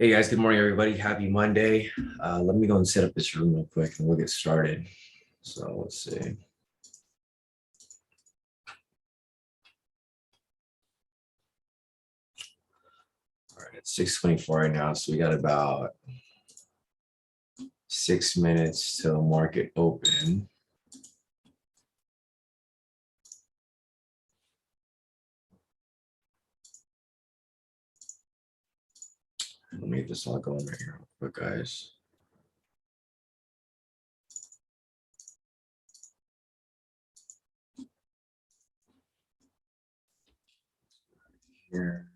Hey guys, good morning, everybody. Happy Monday. Let me go and set up this room real quick and we'll get started. So let's see. All right, it's 6:24 right now. So we got about 6 minutes till market open. Let me get this all going right here real quick, guys. Here.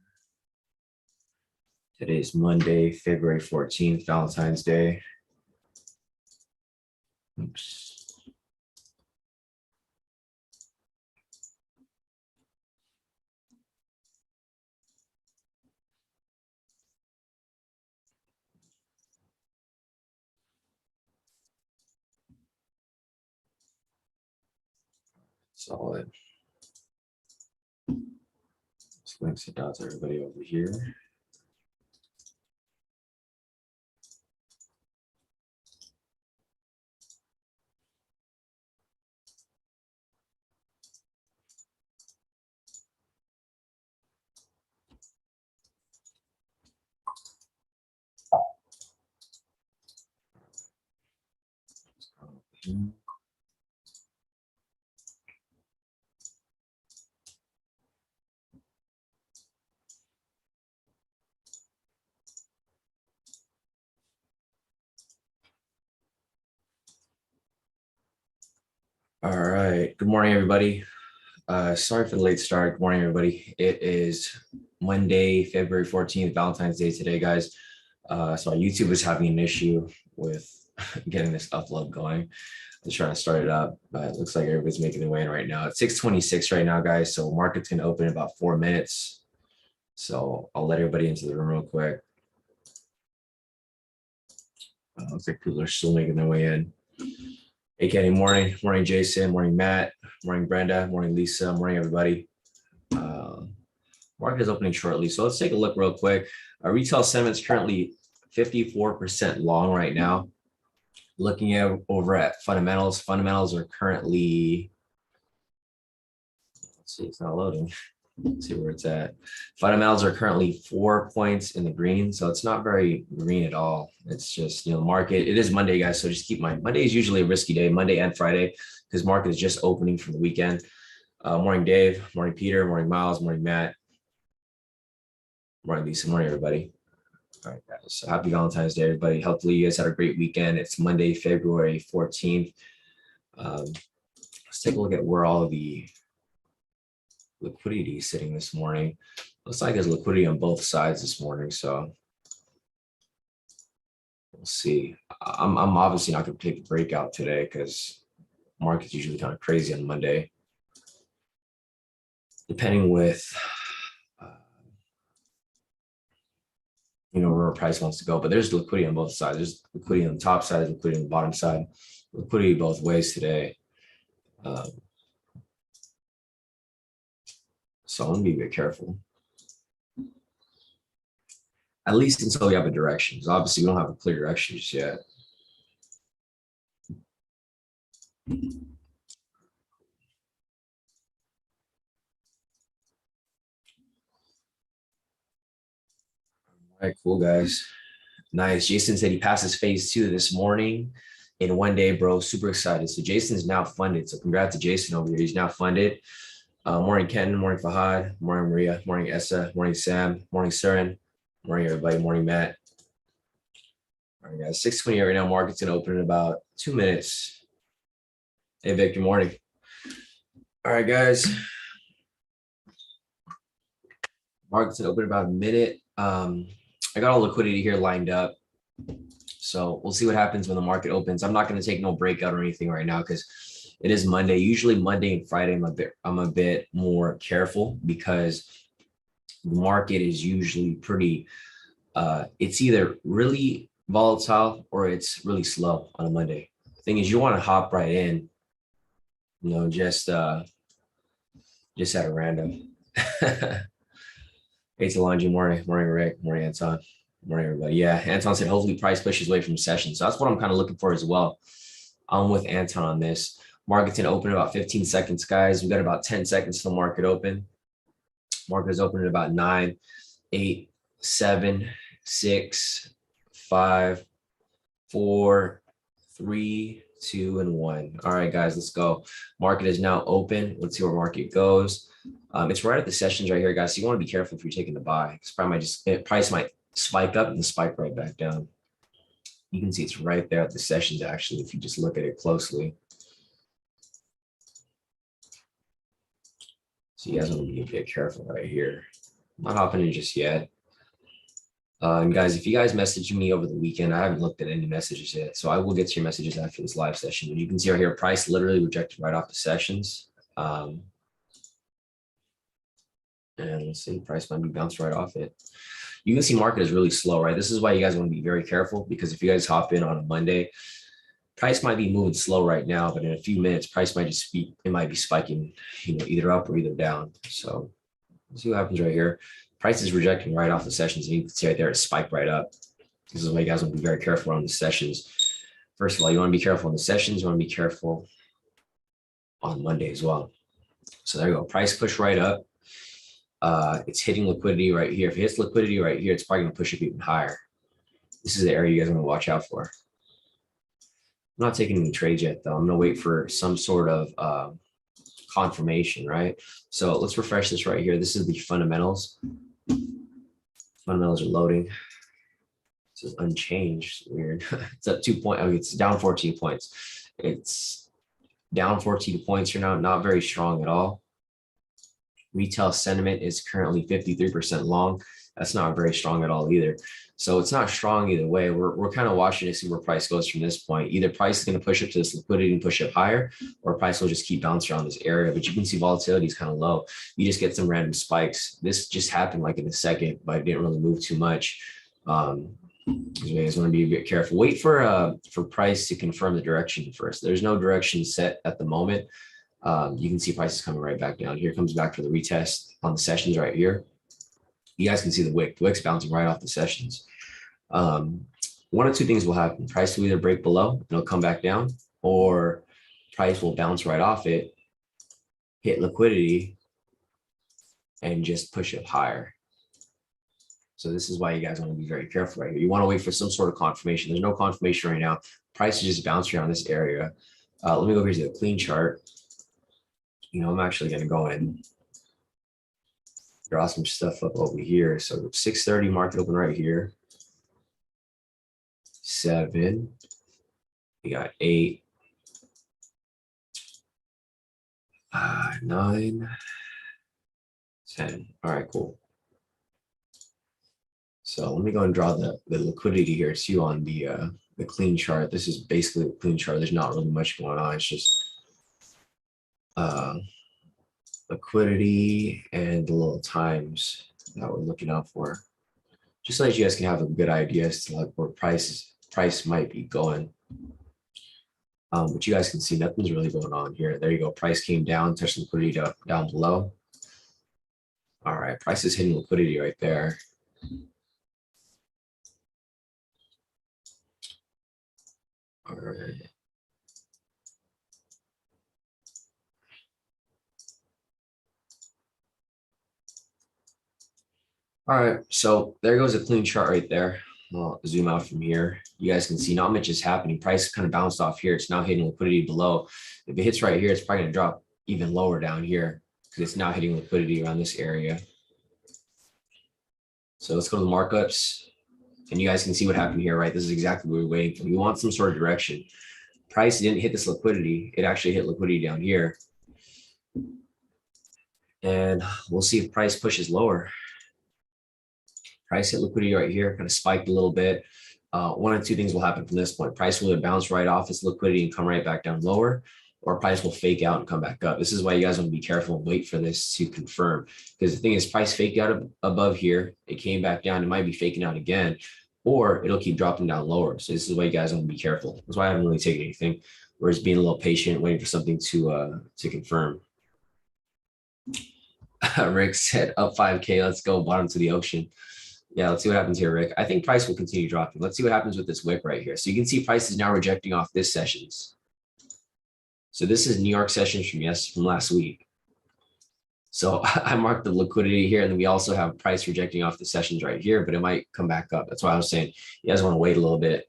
Today's Monday, February 14th, Valentine's Day. Oops. Solid. Just going to send out to everybody over here. All right. Good morning, everybody. Sorry for the late start. Good morning, everybody. It is Monday, February 14th, Valentine's Day today, guys. So YouTube is having an issue with getting this upload going. I'm trying to start it up, but it looks like everybody's making their way in right now. It's 6:26 right now, guys. So market's going to open in about 4 minutes. So I'll let everybody into the room real quick. Looks like people are still making their way in. Hey, Kenny, morning. Morning, Jason. Morning, Matt. Morning, Brenda. Morning, Lisa. Morning, everybody. Market is opening shortly. So let's take a look real quick. Retail sentiment is currently 54% long right now. Looking at over at fundamentals, fundamentals are currently, let's see, it's not loading. Let's see where it's at. Fundamentals are currently 4 points in the green. So it's not very green at all. It's just, the market, it is Monday, guys. So just keep in mind, Monday is usually a risky day, Monday and Friday, because market is just opening from the weekend. Morning, Dave. Morning, Peter. Morning, Miles. Morning, Matt. Morning, Lisa. Morning, everybody. All right, guys. So happy Valentine's Day, everybody. Hopefully you guys had a great weekend. It's Monday, February 14th. Let's take a look at where all of the liquidity is sitting this morning. Looks like there's liquidity on both sides this morning. So we'll see. I'm obviously not going to take a breakout today because market's usually kind of crazy on Monday. Depending with where price wants to go, but there's liquidity on both sides. There's liquidity on the top side, liquidity on the bottom side, liquidity both ways today. So I'm gonna be a bit careful, at least until we have a direction. Because obviously we don't have a clear direction just yet. All right, cool guys. Nice. Jason said he passes phase 2 this morning in 1 day, bro. Super excited. So Jason's now funded. So congrats to Jason over here. He's now funded. Morning, Ken. Morning, Fahad. Morning, Maria. Morning, Essa. Morning, Sam. Morning, Saren. Morning, everybody. Morning, Matt. All right, guys. 6:28 right now. Market's gonna open in about 2 minutes. Hey, Vic. Good morning. All right, guys. Market's gonna open in about a minute. I got all liquidity here lined up. So we'll see what happens when the market opens. I'm not going to take no breakout or anything right now because it is Monday. Usually Monday and Friday, I'm a bit more careful because the market is usually pretty, it's either really volatile or it's really slow on a Monday. The thing is, you want to hop right in, just at a random. Hey, Solange, morning, Rick, morning, Anton, Morning, everybody. Yeah, Anton said hopefully price pushes away from session. So that's what I'm kind of looking for as well. I'm with Anton on this. Market's gonna open in about 15 seconds, guys. We got about 10 seconds till market open. Market is open at about 9, 8, 7, 6, 5, 4, 3, 2, and 1. All right, guys, let's go. Market is now open. Let's see where market goes. It's right at the sessions right here, guys. So you want to be careful if you're taking the buy. Price might spike up and then spike right back down. You can see it's right there at the sessions, actually, if you just look at it closely. So you guys want to be a bit careful right here. I'm not hopping in just yet. And guys, if you guys message me over the weekend, I haven't looked at any messages yet. So I will get to your messages after this live session. But you can see right here, price literally rejected right off the sessions. And let's see, price might be bounced right off it. You can see market is really slow, right? This is why you guys want to be very careful, because if you guys hop in on a Monday, price might be moving slow right now, but in a few minutes, price might just be, it might be spiking, either up or either down. So let's see what happens right here. Price is rejecting right off the sessions. And you can see right there, it spiked right up. This is why you guys want to be very careful on the sessions. First of all, you want to be careful on the sessions. You want to be careful on Monday as well. So there you go. Price push right up. It's hitting liquidity right here. If it hits liquidity right here, it's probably going to push it even higher. This is the area you guys want to watch out for. I'm not taking any trades yet, though. I'm going to wait for some sort of confirmation, right? So let's refresh this right here. This is the fundamentals. Fundamentals are loading. This is unchanged. Weird. It's up 2 points. It's down 14 points. It's down 14 points here now. Not very strong at all. Retail sentiment is currently 53% long. That's not very strong at all either. So it's not strong either way. We're kind of watching to see where price goes from this point. Either price is going to push up to this liquidity and push up higher, or price will just keep bouncing around this area. But you can see volatility is kind of low. You just get some random spikes. This just happened like in a second, but it didn't really move too much. You guys want to be a bit careful. Wait for price to confirm the direction first. There's no direction set at the moment. You can see prices coming right back down. Here comes back for the retest on the sessions right here. You guys can see the wick. The wick's bouncing right off the sessions. One of two things will happen. Price will either break below and it'll come back down, or price will bounce right off it, hit liquidity, and just push up higher. So this is why you guys want to be very careful right here. You want to wait for some sort of confirmation. There's no confirmation right now. Price is just bouncing around this area. Let me go over here to the clean chart. I'm actually going to go and draw some stuff up over here. So 6:30 market open right here. 7. We got 8. 9. 10. All right, cool. So let me go and draw the liquidity here too on the clean chart. This is basically the clean chart. There's not really much going on. It's just liquidity and the little times that we're looking out for, just so that you guys can have a good idea as to like where price might be going. But you guys can see nothing's really going on here. There you go. Price came down, touched liquidity down below. All right, price is hitting liquidity right there. All right. All right, so there goes a clean chart right there. I'll zoom out from here. You guys can see not much is happening. Price kind of bounced off here. It's now hitting liquidity below. If it hits right here, it's probably going to drop even lower down here because it's now hitting liquidity around this area. So let's go to the markups. And you guys can see what happened here, right? This is exactly what we're waiting for. We want some sort of direction. Price didn't hit this liquidity. It actually hit liquidity down here. And we'll see if price pushes lower. Price hit liquidity right here, kind of spiked a little bit. One of two things will happen from this point. Price will bounce right off its liquidity and come right back down lower, or price will fake out and come back up. This is why you guys want to be careful and wait for this to confirm. Because the thing is, price faked out above here. It came back down. It might be faking out again, or it'll keep dropping down lower. So this is why you guys want to be careful. That's why I haven't really taken anything. We're just being a little patient, waiting for something to confirm. Rick said up 5K. Let's go bottom to the ocean. Yeah, let's see what happens here, Rick. I think price will continue dropping. Let's see what happens with this wick right here. So you can see price is now rejecting off this sessions. So this is New York sessions from last week. So I marked the liquidity here, and then we also have price rejecting off the sessions right here, but it might come back up. That's why I was saying you guys want to wait a little bit.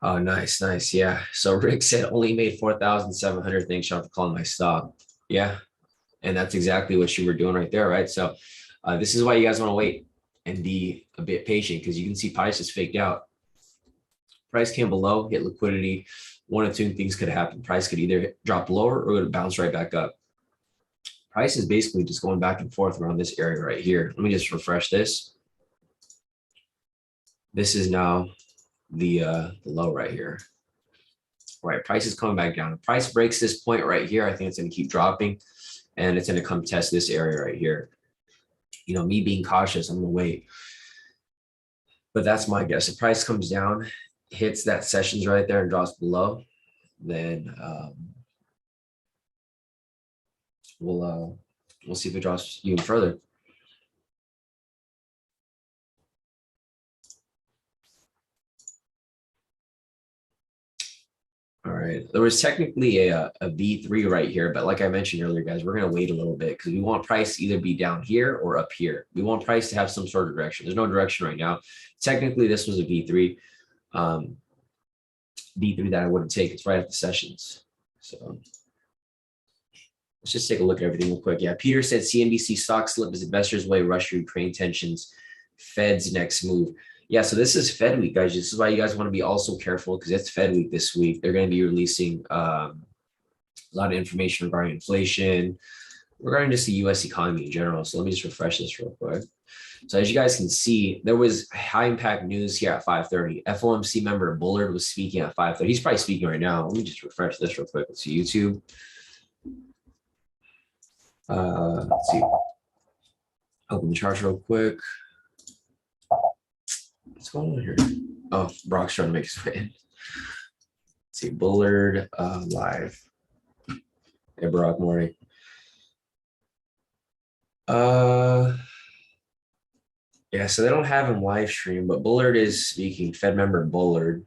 Oh, nice, nice. Yeah. So Rick said only made 4,700. Thanks, Sean, for calling my stop. Yeah. And that's exactly what you were doing right there, right? So this is why you guys want to wait and be a bit patient, because you can see price is faked out. Price came below, hit liquidity. One of two things could happen. Price could either drop lower or it would bounce right back up. Price is basically just going back and forth around this area right here. Let me just refresh this. This is now the low right here. Right, price is coming back down. If price breaks this point right here, I think it's going to keep dropping, and it's going to come test this area right here. You know, me being cautious, I'm going to wait. But that's my guess. If price comes down, hits that sessions right there and drops below, then we'll see if it drops even further. All right, there was technically a V3 right here, but like I mentioned earlier, guys, we're going to wait a little bit because we want price to either be down here or up here. We want price to have some sort of direction. There's no direction right now. Technically, this was a V3. V3 that I wouldn't take. It's right at the sessions. So let's just take a look at everything real quick. Yeah, Peter said CNBC stock slip as investors weigh Russia-Ukraine tensions, Fed's next move. Yeah, so this is Fed week, guys. This is why you guys want to be also careful, because it's Fed week this week. They're going to be releasing a lot of information regarding inflation, regarding just the U.S. economy in general. So let me just refresh this real quick. So as you guys can see, there was high impact news here at 5:30. FOMC member Bullard was speaking at 5:30. He's probably speaking right now. Let me just refresh this real quick. Let's see YouTube. Let's see. Open the charts real quick. What's going on here? Oh, Brock's trying to make his way in. Let's see, Bullard live. Hey, Brock, morning. Yeah, so they don't have him live stream, but Bullard is speaking. Fed member Bullard,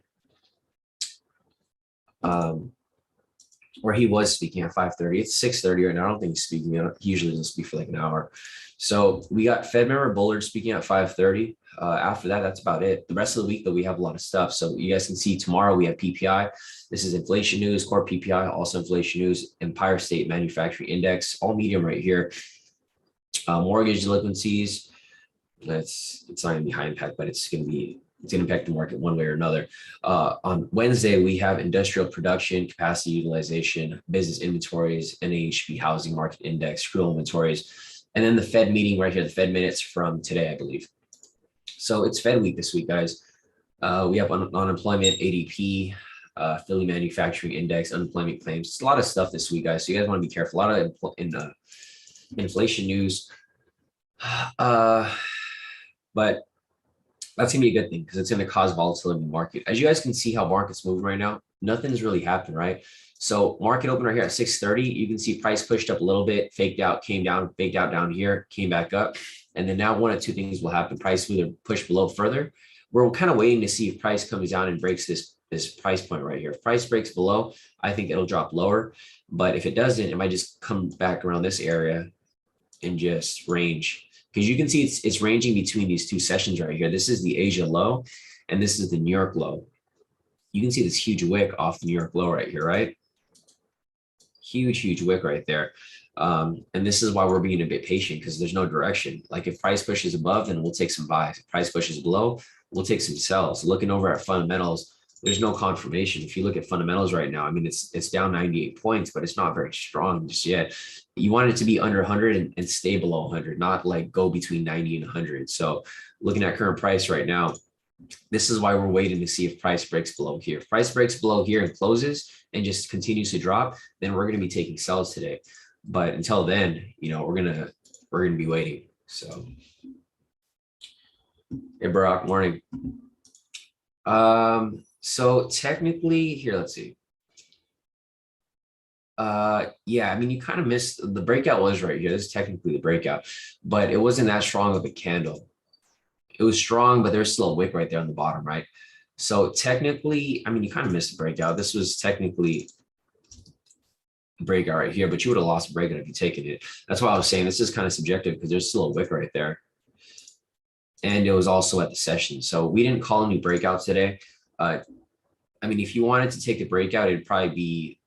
where he was speaking at 5:30. It's 6:30 right now. I don't think he's speaking. He usually doesn't speak for like an hour. So we got Fed member Bullard speaking at 5:30. After that, that's about it. The rest of the week, though, we have a lot of stuff. So you guys can see tomorrow we have PPI. This is inflation news, core PPI, also inflation news, Empire State Manufacturing Index, all medium right here. Mortgage delinquencies. It's not going to be high impact, but it's going to impact the market one way or another. On Wednesday, we have industrial production, capacity utilization, business inventories, NAHB housing market index, crude inventories, and then the Fed meeting right here, the Fed minutes from today, I believe. So it's Fed week this week, guys. We have unemployment, ADP, Philly manufacturing index, unemployment claims. It's a lot of stuff this week, guys. So you guys want to be careful. A lot of inflation news. But that's gonna be a good thing because it's gonna cause volatility in the market. As you guys can see how market's moving right now, nothing's really happened, right? So market open right here at 6:30, you can see price pushed up a little bit, faked out, came down, faked out down here, came back up. And then now one of two things will happen. Price will either push below further. We're kind of waiting to see if price comes down and breaks this price point right here. If price breaks below, I think it'll drop lower. But if it doesn't, it might just come back around this area and just range. Because you can see it's ranging between these two sessions right here. This is the Asia low, and this is the New York low. You can see this huge wick off the New York low right here, right? Huge wick right there. And this is why we're being a bit patient, because there's no direction. Like if price pushes above, then we'll take some buys. If price pushes below, we'll take some sells. Looking over at fundamentals, there's no confirmation. If you look at fundamentals right now, I mean, it's down 98 points, but it's not very strong just yet. You want it to be under 100 and stay below 100, not like go between 90 and 100. So looking at current price right now, this is why we're waiting to see if price breaks below here. If price breaks below here and closes and just continues to drop, then we're going to be taking sells today. But until then, you know, we're gonna be waiting. So, hey, Barack, morning. So technically, here, let's see. Yeah, I mean, you kind of missed the breakout was right here. This is technically the breakout, but it wasn't that strong of a candle. It was strong, but there's still a wick right there on the bottom, right? So technically, I mean, you kind of missed the breakout. This was technically a breakout right here, but you would have lost a breakout if you taken it. That's why I was saying this is kind of subjective because there's still a wick right there. And it was also at the session. So we didn't call any breakouts today. I mean, if you wanted to take the breakout, it'd probably be,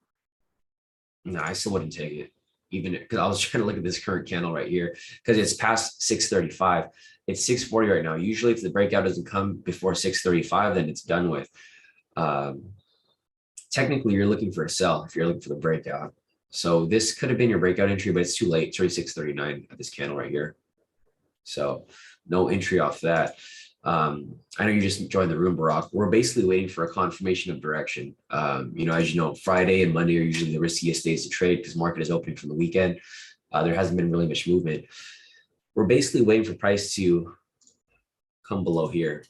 no, I still wouldn't take it. Even because I was trying to look at this current candle right here because it's past 635. It's 640 right now. Usually if the breakout doesn't come before 635, then it's done with. Um, Technically, you're looking for a sell if you're looking for the breakout. So this could have been your breakout entry, but it's too late. It's already 639 at this candle right here. So no entry off that. I know you just joined the room, Barack. We're basically waiting for a confirmation of direction. As you know, Friday and Monday are usually the riskiest days to trade because market is opening from the weekend. There hasn't been really much movement. We're basically waiting for price to come below here.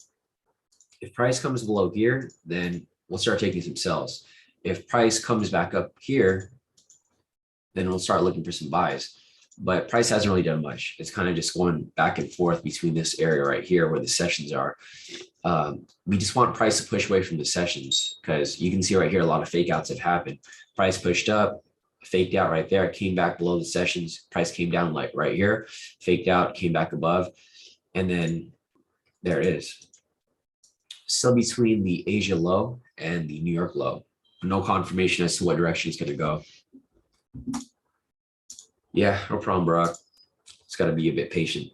If price comes below here, then we'll start taking some sells. If price comes back up here, then we'll start looking for some buys. But price hasn't really done much. It's kind of just going back and forth between this area right here where the sessions are. We just want price to push away from the sessions because you can see right here, a lot of fake outs have happened. Price pushed up, faked out right there, came back below the sessions. Price came down like right here, faked out, came back above. And then there it is. Still between the Asia low and the New York low. No confirmation as to what direction it's going to go. Yeah, no problem, Brock. It's got to be a bit patient.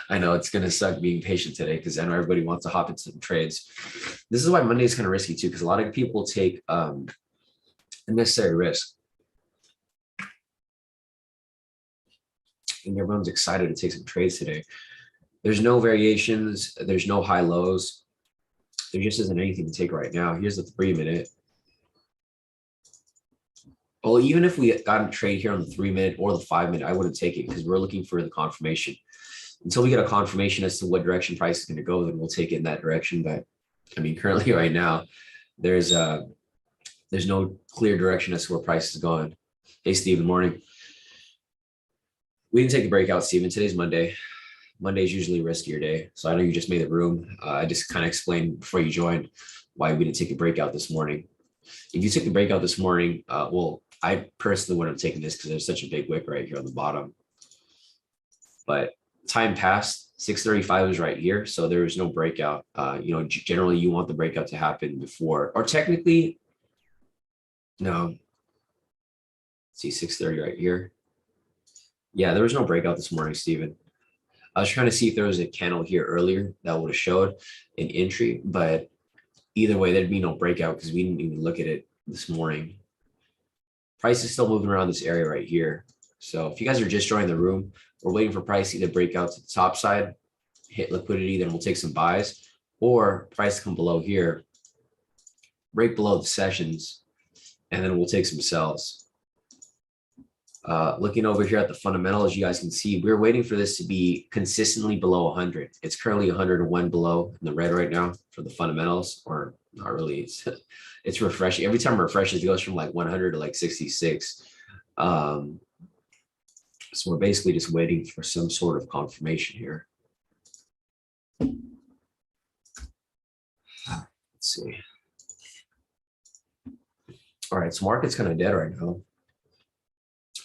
I know it's going to suck being patient today because I know everybody wants to hop into some trades. This is why Monday is kind of risky too, because a lot of people take unnecessary risk. And everyone's excited to take some trades today. There's no variations. There's no high lows. There just isn't anything to take right now. Here's the 3-minute. Well, even if we got a trade here on the 3-minute or the 5-minute, I wouldn't take it because we're looking for the confirmation. Until we get a confirmation as to what direction price is going to go, then we'll take it in that direction. But I mean, currently right now, there's no clear direction as to where price is going. Hey, Steve, good morning. We didn't take a breakout, Steven. Today's Monday. Monday is usually a riskier day. So I know you just made the room. I just kind of explained before you joined why we didn't take a breakout this morning. If you took the breakout this morning, well, I personally wouldn't have taken this because there's such a big wick right here on the bottom. But time passed, 635 was right here. So there was no breakout. Generally you want the breakout to happen before, or technically, no. See 630 right here. Yeah, there was no breakout this morning, Steven. I was trying to see if there was a candle here earlier that would have showed an entry, but either way, there'd be no breakout because we didn't even look at it this morning. Price is still moving around this area right here. So if you guys are just joining the room, we're waiting for price to either break out to the top side, hit liquidity, then we'll take some buys, or price to come below here, break below the sessions, and then we'll take some sells. Looking over here at the fundamentals, you guys can see we're waiting for this to be consistently below 100. It's currently 101 below in the red right now for the fundamentals, or not really. It's refreshing. Every time it refreshes, it goes from like 100 to like 66. So we're basically just waiting for some sort of confirmation here. Let's see. All right, so market's kind of dead right now.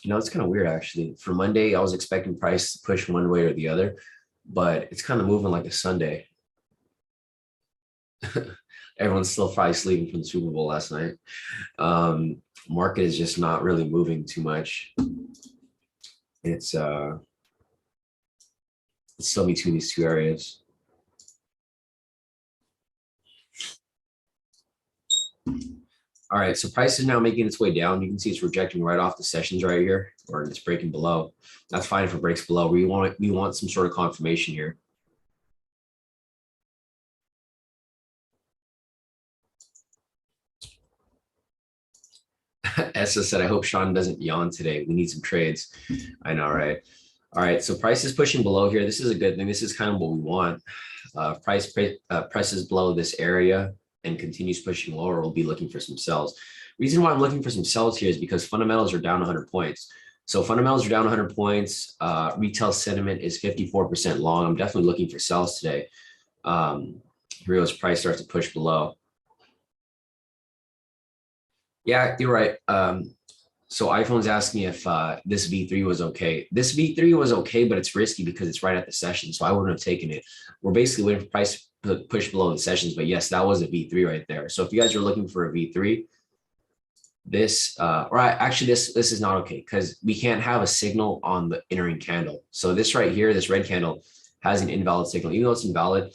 It's kind of weird actually. For Monday, I was expecting price to push one way or the other, but it's kind of moving like a Sunday. Everyone's still probably sleeping from the Super Bowl last night. Market is just not really moving too much. It's still between these two areas. All right, so price is now making its way down. You can see it's rejecting right off the sessions right here, or it's breaking below. That's fine if it breaks below. We want some sort of confirmation here. Essa said, I hope Sean doesn't yawn today. We need some trades. I know, right? All right, so price is pushing below here. This is a good thing. This is kind of what we want. Price presses below this area and continues pushing lower. We'll be looking for some sells. Reason why I'm looking for some sells here is because fundamentals are down 100 points. So fundamentals are down 100 points. Retail sentiment is 54% long. I'm definitely looking for sells today. Euro's price starts to push below. Yeah, you're right. So iPhone's asking if this V3 was okay. This V3 was okay, but it's risky because it's right at the session. So I wouldn't have taken it. We're basically waiting for price to push below the sessions. But yes, that was a V3 right there. So if you guys are looking for a V3, this actually this is not okay because we can't have a signal on the entering candle. So this right here, this red candle has an invalid signal. Even though it's invalid,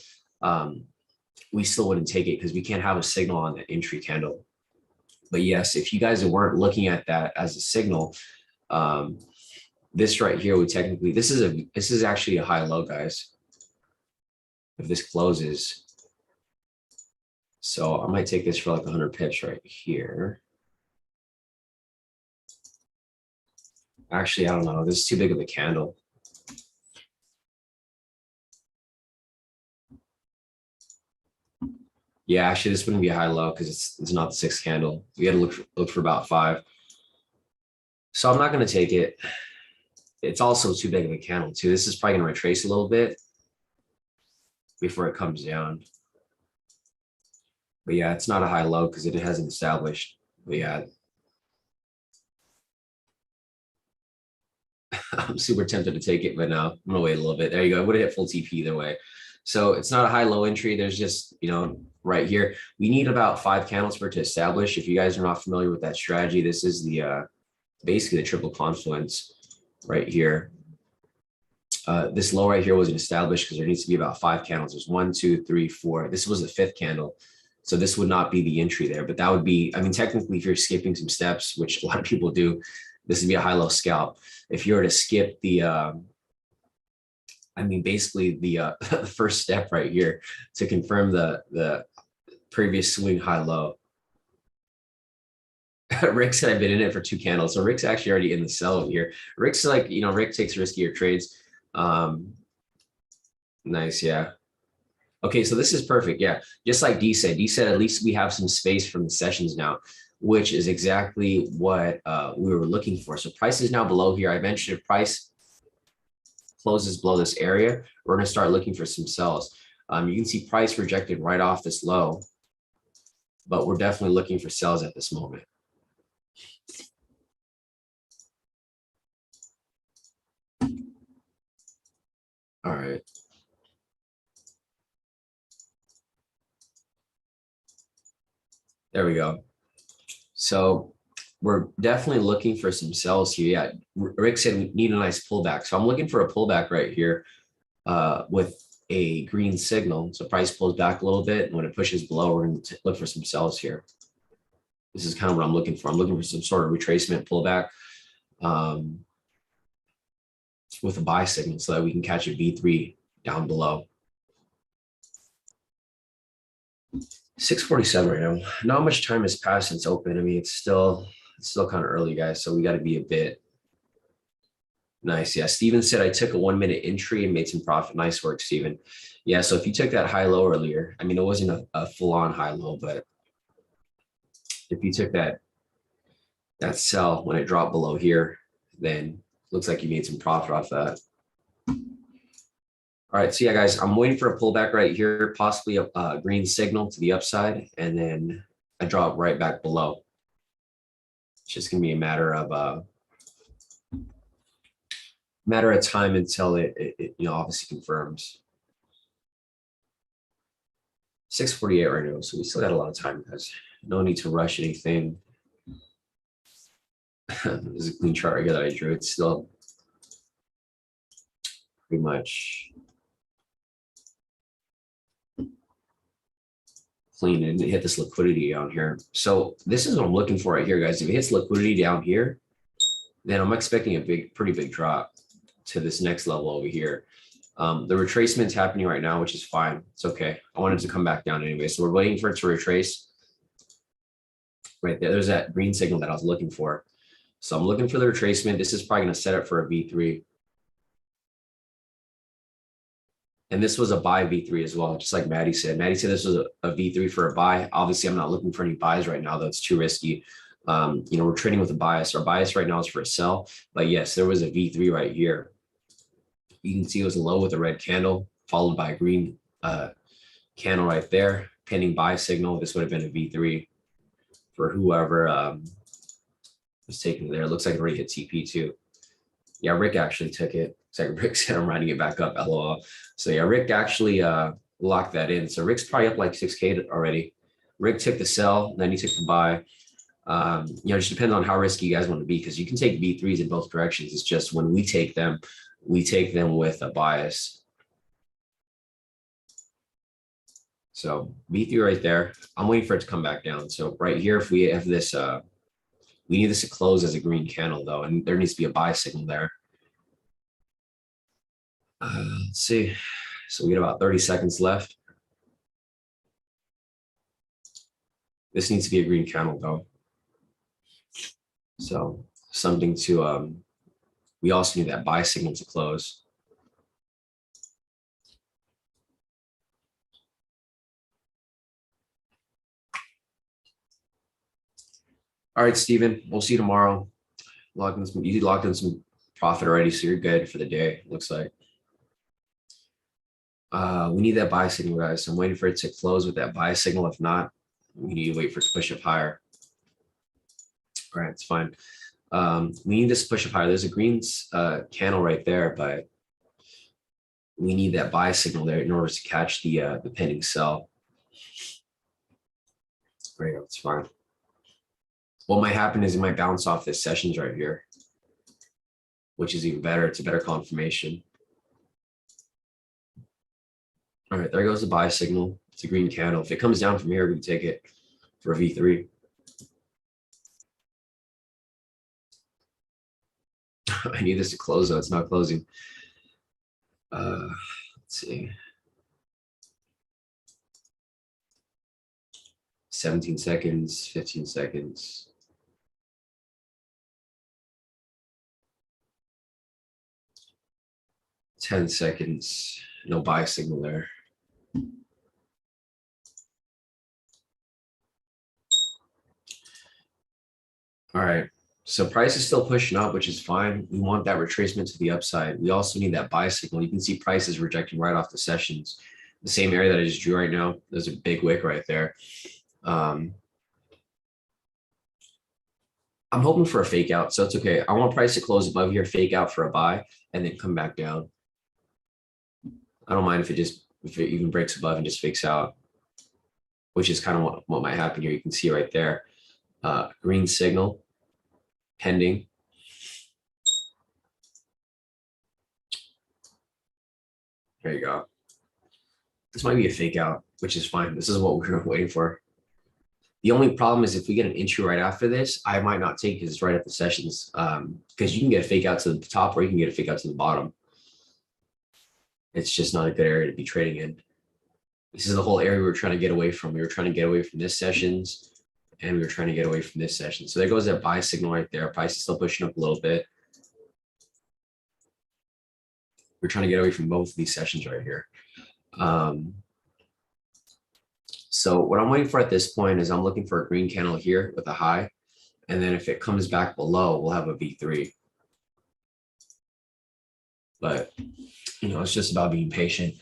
we still wouldn't take it because we can't have a signal on the entry candle. But yes, if you guys weren't looking at that as a signal, this right here would technically, this is actually a high low, guys. If this closes, so I might take this for like 100 pips right here. Actually, I don't know. This is too big of a candle. Yeah, actually, this wouldn't be a high low because it's not the sixth candle. We got to look for about 5. So I'm not going to take it. It's also too big of a candle too. This is probably going to retrace a little bit before it comes down. But yeah, it's not a high low because it hasn't established. But yeah, I'm super tempted to take it, but no, I'm gonna wait a little bit. There you go. I would have hit full TP either way. So it's not a high low entry. There's just, right here, we need about 5 candles for it to establish. If you guys are not familiar with that strategy, this is the basically the triple confluence right here. This low right here wasn't established because there needs to be about 5 candles. There's 1, 2, 3, 4. This was the 5th candle. So this would not be the entry there, but that would be, I mean, technically if you're skipping some steps, which a lot of people do, this would be a high-low scalp. If you were to skip the, basically the first step right here to confirm the previous swing high-low. Rick said I've been in it for 2 candles. So Rick's actually already in the sell here. Rick's like, Rick takes riskier trades. Nice, yeah. Okay, so this is perfect. Yeah, just like D said at least we have some space from the sessions now, which is exactly what we were looking for. So price is now below here. I mentioned if price closes below this area, we're going to start looking for some sells. You can see price rejected right off this low, but we're definitely looking for sells at this moment. All right. There we go. So we're definitely looking for some sells here. Yeah, Rick said we need a nice pullback. So I'm looking for a pullback right here with a green signal. So price pulls back a little bit. And when it pushes below, we're going to look for some sells here. This is kind of what I'm looking for. I'm looking for some sort of retracement pullback with a buy signal so that we can catch a V3 down below. 6:47 right now. Not much time has passed since open. I mean, it's still kind of early, guys. So we got to be a bit nice. Yeah, Steven said I took a 1-minute entry and made some profit. Nice work, Steven. Yeah, so if you took that high low earlier, I mean, it wasn't a full-on high low, but if you took that sell when it dropped below here, then looks like you made some profit off that. All right, so yeah, guys, I'm waiting for a pullback right here, possibly a green signal to the upside, and then a drop right back below. It's just gonna be a matter of time until it obviously confirms. 6:48 right now, so we still got a lot of time, guys. No need to rush anything. There's a clean chart right here that I drew. It's still pretty much clean and hit this liquidity down here. So this is what I'm looking for right here, guys. If it hits liquidity down here, then I'm expecting a pretty big drop to this next level over here. The retracement's happening right now, which is fine. It's okay. I wanted to come back down anyway. So we're waiting for it to retrace. Right there, there's that green signal that I was looking for. So I'm looking for the retracement. This is probably going to set up for a V3. And this was a buy V3 as well, just like Maddie said. Maddie said this was a V3 for a buy. Obviously, I'm not looking for any buys right now, though. It's too risky. We're trading with a bias. Our bias right now is for a sell, but yes, there was a V3 right here. You can see it was a low with a red candle followed by a green candle right there, pending buy signal. This would have been a V3 for whoever was taking it there. It looks like it already hit TP too. Yeah, Rick actually took it. It's like Rick said, I'm writing it back up, LOL. So yeah, Rick actually locked that in. So Rick's probably up like 6K already. Rick took the sell, then he took the buy. It just depends on how risky you guys want to be, because you can take V3s in both directions. It's just when we take them with a bias. So V3 right there. I'm waiting for it to come back down. So right here, if we have this, we need this to close as a green candle though, and there needs to be a buy signal there. Let's see. So we get about 30 seconds left. This needs to be a green candle though. So something to, we also need that buy signal to close. All right, Steven, we'll see you tomorrow. You locked in some profit already, so you're good for the day, looks like. We need that buy signal, guys. So I'm waiting for it to close with that buy signal. If not, we need to wait for it to push up higher. All right, it's fine. We need this to push up higher. There's a green candle right there, but we need that buy signal there in order to catch the pending sell. There you go, it's fine. What might happen is it might bounce off this sessions right here, which is even better. It's a better confirmation. All right, there goes the buy signal. It's a green candle. If it comes down from here, we can take it for a V3. I need this to close though. It's not closing. Let's see. 17 seconds, 15 seconds. 10 seconds. No buy signal there. All right. So price is still pushing up, which is fine. We want that retracement to the upside. We also need that buy signal. You can see price is rejecting right off the sessions. The same area that I just drew right now. There's a big wick right there. I'm hoping for a fake out, so it's okay. I want price to close above here, fake out for a buy, and then come back down. I don't mind if it even breaks above and just fakes out, which is kind of what might happen here. You can see right there, green signal pending. There you go. This might be a fake out, which is fine. This is what we're waiting for. The only problem is if we get an entry right after this, I might not take it because it's right at the sessions. Because you can get a fake out to the top or you can get a fake out to the bottom. It's just not a good area to be trading in. This is the whole area we were trying to get away from. We were trying to get away from this sessions and we were trying to get away from this session. So there goes that buy signal right there. Price is still pushing up a little bit. We're trying to get away from both of these sessions right here. So what I'm waiting for at this point is I'm looking for a green candle here with a high. And then if it comes back below, we'll have a V3. But, it's just about being patient.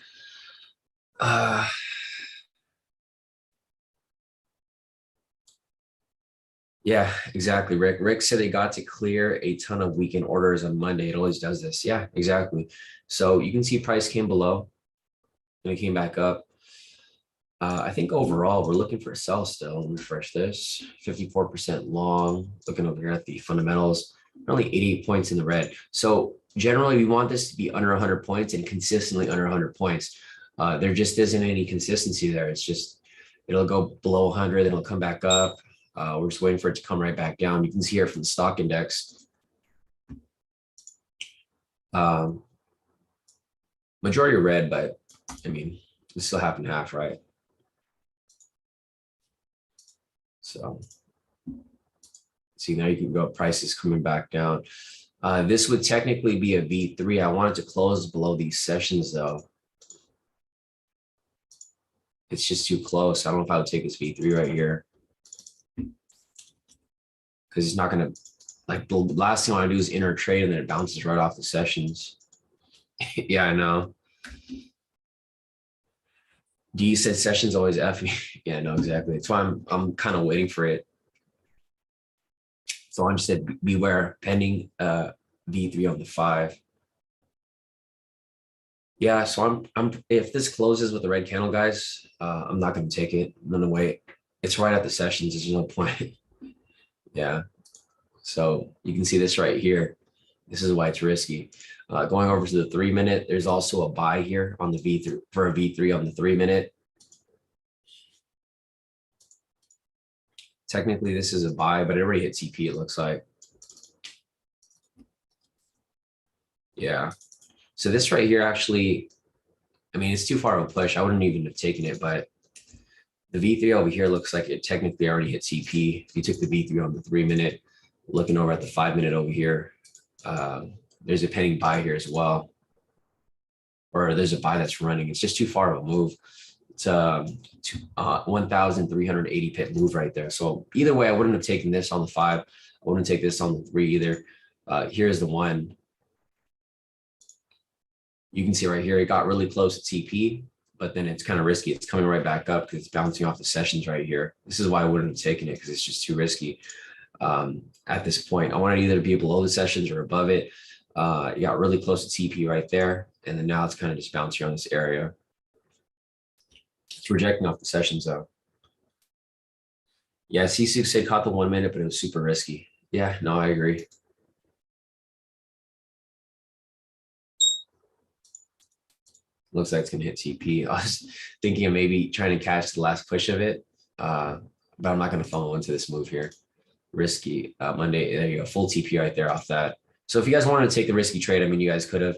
Yeah, exactly, Rick. Rick said they got to clear a ton of weekend orders on Monday. It always does this. Yeah, exactly. So you can see price came below and it came back up. I think overall, we're looking for a sell still. Let me refresh this. 54% long. Looking over here at the fundamentals, only 88 points in the red. So generally, we want this to be under 100 points and consistently under 100 points. There just isn't any consistency there. It's just, it'll go below 100, then it'll come back up. We're just waiting for it to come right back down. You can see here from the stock index. Majority are red, but I mean, we still half and half, right? So see, now you can go, prices coming back down. This would technically be a V3. I want it to close below these sessions though. It's just too close. I don't know if I would take this V3 right here. because it's not going to, like, the last thing I want to do is enter a trade and then it bounces right off the sessions. Yeah, I know. D said sessions always F me. Yeah, no, exactly. That's why I'm kind of waiting for it. So I just said beware pending V3 on the 5. Yeah, so I'm if this closes with the red candle, guys, I'm not going to take it. I'm going to wait. It's right at the sessions. There's no point. Yeah. So you can see this right here. This is why it's risky. Going over to the 3-minute, there's also a buy here on the V3 for a V3 on the 3-minute. Technically, this is a buy, but it already hit TP, it looks like. Yeah. So this right here, actually, I mean, it's too far of a push. I wouldn't even have taken it, but the V3 over here looks like it technically already hit TP. If you took the V3 on the 3-minute, looking over at the 5-minute over here, there's a pending buy here as well. Or there's a buy that's running. It's just too far of a move. It's 1,380 pip move right there. So either way, I wouldn't have taken this on the 5. I wouldn't take this on the 3 either. Here's the 1. You can see right here, it got really close to TP, but then it's kind of risky. It's coming right back up because it's bouncing off the sessions right here. This is why I wouldn't have taken it, because it's just too risky at this point. I wanted either to be below the sessions or above it. You got really close to TP right there. And then now it's kind of just bouncing around this area. It's rejecting off the sessions though. Yeah, C6 said caught the 1 minute, but it was super risky. Yeah, no, I agree. Looks like it's gonna hit TP. I was thinking of maybe trying to catch the last push of it, but I'm not gonna follow into this move here. Risky. Monday, there you go, full TP right there off that. So if you guys wanted to take the risky trade, I mean, you guys could have.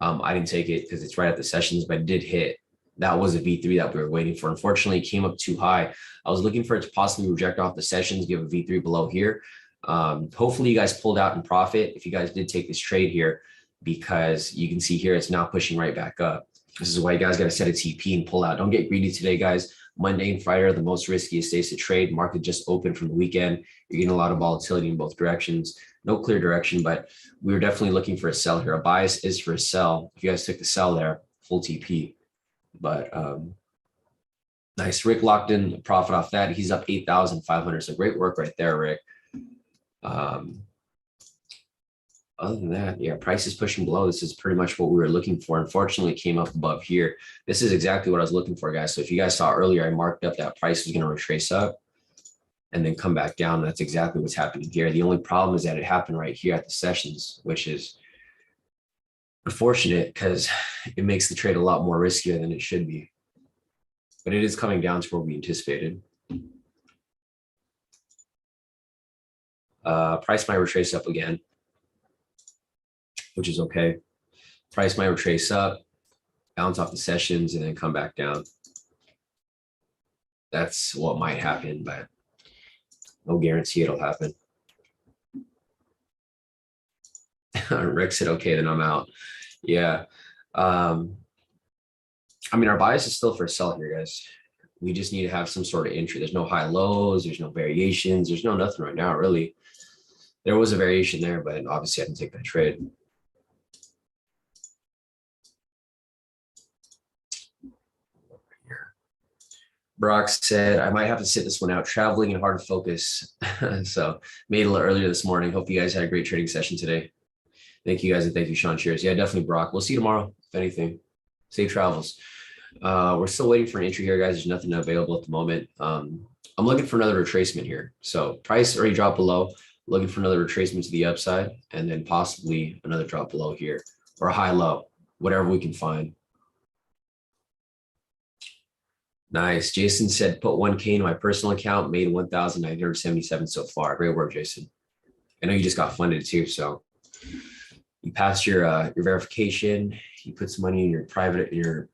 I didn't take it because it's right at the sessions, but it did hit. That was a V3 that we were waiting for. Unfortunately, it came up too high. I was looking for it to possibly reject off the sessions, give a V3 below here. Hopefully you guys pulled out in profit if you guys did take this trade here, because you can see here it's now pushing right back up. This is why you guys got to set a TP and pull out. Don't get greedy today, guys. Monday and Friday are the most riskiest days to trade. Market just opened from the weekend. You're getting a lot of volatility in both directions. No clear direction, but we were definitely looking for a sell here. A bias is for a sell. If you guys took the sell there, full TP. But nice. Rick locked in a profit off that. He's up 8,500. So great work right there, Rick. Other than that, yeah, price is pushing below. This is pretty much what we were looking for. Unfortunately, it came up above here. This is exactly what I was looking for, guys. So if you guys saw earlier, I marked up that price was going to retrace up and then come back down. That's exactly what's happening here. The only problem is that it happened right here at the sessions, which is unfortunate because it makes the trade a lot more riskier than it should be. But it is coming down to where we anticipated. Price might retrace up again, which is okay. Price might retrace up, bounce off the sessions, and then come back down. That's what might happen, but no guarantee it'll happen. Rick said, okay, then I'm out. Yeah. I mean, our bias is still for a sell here, guys. We just need to have some sort of entry. There's no high lows. There's no variations. There's no nothing right now, really. There was a variation there, but obviously I didn't take that trade. Brock said, I might have to sit this one out, traveling and hard to focus. So made it a little earlier this morning. Hope you guys had a great trading session today. Thank you guys. And thank you, Sean. Cheers. Yeah, definitely, Brock. We'll see you tomorrow, if anything. Safe travels. We're still waiting for an entry here, guys. There's nothing available at the moment. I'm looking for another retracement here. So price already dropped below, looking for another retracement to the upside, and then possibly another drop below here, or a high low, whatever we can find. Nice. Jason said, put 1K in my personal account, made 1,977 so far. Great work, Jason. I know you just got funded too. So you passed your verification. You put some money in your private, in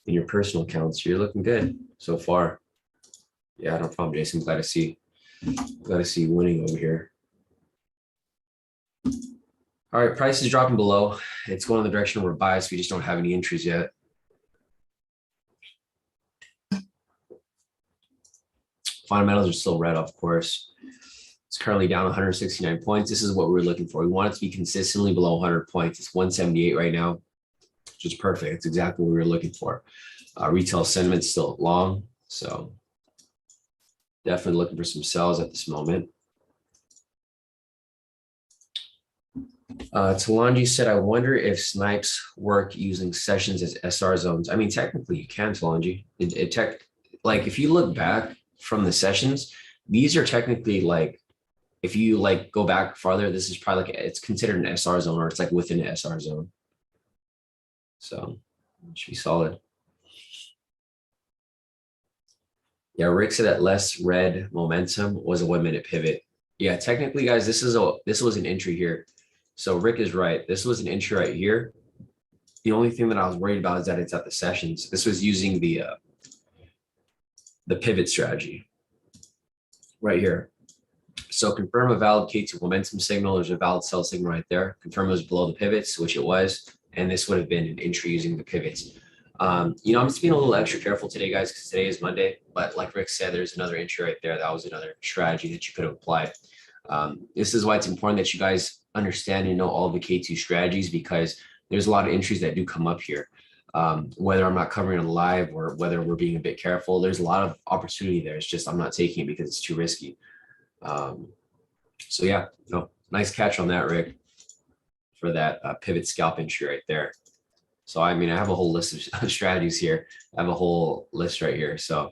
your personal accounts. You're looking good so far. Yeah, no problem, Jason. Glad to see you winning over here. All right, price is dropping below. It's going in the direction we're biased. We just don't have any entries yet. Fundamentals are still red, of course. It's currently down 169 points. This is what we're looking for. We want it to be consistently below 100 points. It's 178 right now, which is perfect. It's exactly what we were looking for. Retail sentiment still long, so definitely looking for some sells at this moment. Talanji said, I wonder if snipes work using sessions as SR zones. I mean, technically you can, Talanji. Like if you look back from the sessions, these are technically like, if you like go back farther, this is probably like, it's considered an SR zone, or it's like within an SR zone. So it should be solid. Yeah, Rick said that less red momentum was a 1 minute pivot. Yeah, technically, guys, this was an entry here. So Rick is right. This was an entry right here. The only thing that I was worried about is that it's at the sessions. This was using the pivot strategy right here. So confirm a valid K2 momentum signal. There's a valid sell signal right there. Confirm it was below the pivots, which it was. And this would have been an entry using the pivots. I'm just being a little extra careful today, guys, because today is Monday. But like Rick said, there's another entry right there. That was another strategy that you could have applied. This is why it's important that you guys understand and know all the K2 strategies, because there's a lot of entries that do come up here. Whether I'm not covering on live or whether we're being a bit careful, there's a lot of opportunity there. It's just I'm not taking it because it's too risky. So yeah, nice catch on that, Rick, for that pivot scalp entry right there. So I mean, I have a whole list of strategies here. I have a whole list right here. So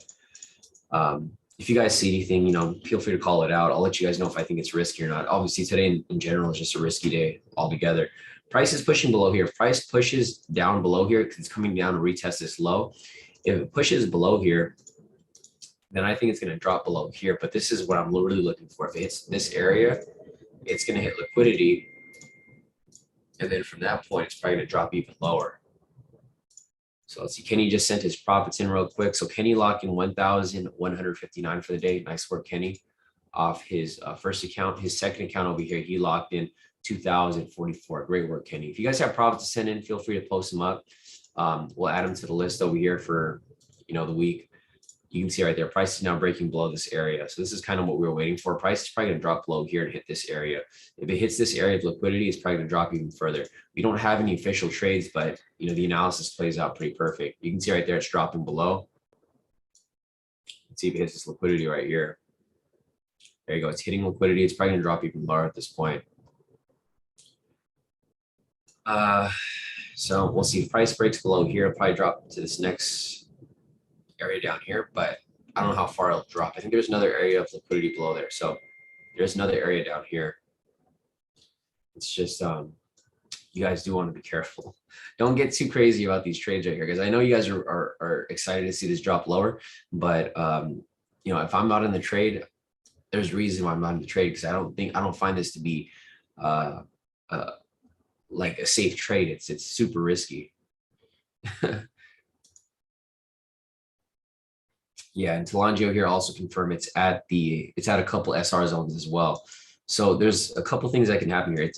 if you guys see anything, feel free to call it out. I'll let you guys know if I think it's risky or not. Obviously, today in general is just a risky day altogether. Price is pushing below here. If price pushes down below here because it's coming down to retest this low. If it pushes below here, then I think it's going to drop below here. But this is what I'm really looking for. If it hits this area, it's going to hit liquidity. And then from that point, it's probably going to drop even lower. So let's see, Kenny just sent his profits in real quick. So Kenny locked in 1,159 for the day. Nice work, Kenny. Off his first account. His second account over here, he locked in 2,044. Great work, Kenny. If you guys have profits to send in, feel free to post them up. We'll add them to the list over here for the week. You can see right there, price is now breaking below this area. So this is kind of what we were waiting for. Price is probably going to drop below here to hit this area. If it hits this area of liquidity, it's probably going to drop even further. We don't have any official trades, but the analysis plays out pretty perfect. You can see right there, it's dropping below. Let's see if it hits this liquidity right here. There you go. It's hitting liquidity. It's probably going to drop even lower at this point. So we'll see if price breaks below here. It'll probably drop to this next area down here, but I don't know how far it'll drop. I think there's another area of liquidity below there. So there's another area down here. It's just, you guys do want to be careful. Don't get too crazy about these trades right here, because I know you guys are excited to see this drop lower, but if I'm not in the trade, there's a reason why I'm not in the trade, because I don't find this to be like a safe trade. It's super risky. Yeah, and Talangio here also confirmed it's at a couple SR zones as well. So there's a couple things that can happen here.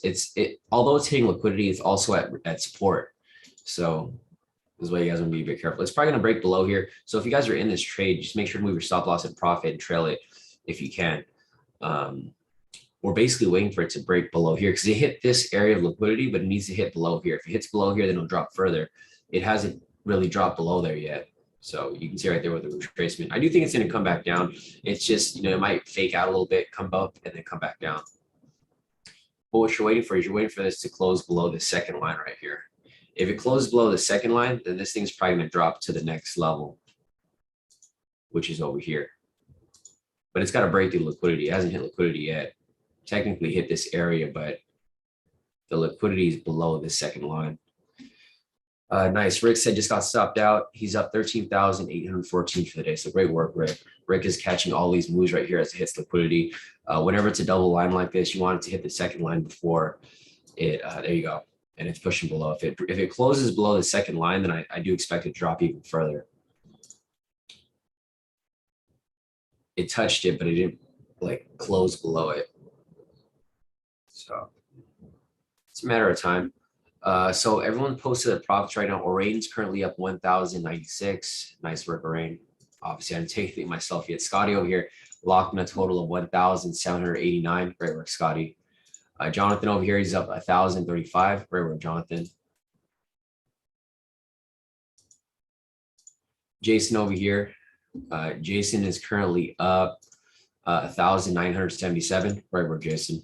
Although it's hitting liquidity, it's also at support. So this is why you guys want to be a bit careful. It's probably going to break below here. So if you guys are in this trade, just make sure to move your stop loss and profit and trail it if you can. We're basically waiting for it to break below here because it hit this area of liquidity, but it needs to hit below here. If it hits below here, then it'll drop further. It hasn't really dropped below there yet. So you can see right there with the retracement. I do think it's going to come back down. It's just, it might fake out a little bit, come up, and then come back down. But what you're waiting for is you're waiting for this to close below the second line right here. If it closes below the second line, then this thing's probably going to drop to the next level, which is over here. But it's got to break through liquidity. It hasn't hit liquidity yet. Technically hit this area, but the liquidity is below the second line. Nice. Rick said just got stopped out. He's up 13,814 for the day. So great work, Rick. Rick is catching all these moves right here as it hits liquidity. Whenever it's a double line like this, you want it to hit the second line before it. There you go. And it's pushing below. If it closes below the second line, then I do expect it to drop even further. It touched it, but it didn't close below it. So it's a matter of time. So everyone posted their profits right now. Oraine's currently up 1,096. Nice work, Oraine. Obviously, I didn't take anything myself yet. Scotty over here, locked in a total of 1,789. Great work, Scotty. Jonathan over here, he's up 1,035. Great work, Jonathan. Jason over here. Jason is currently up 1,977. Great work, Jason.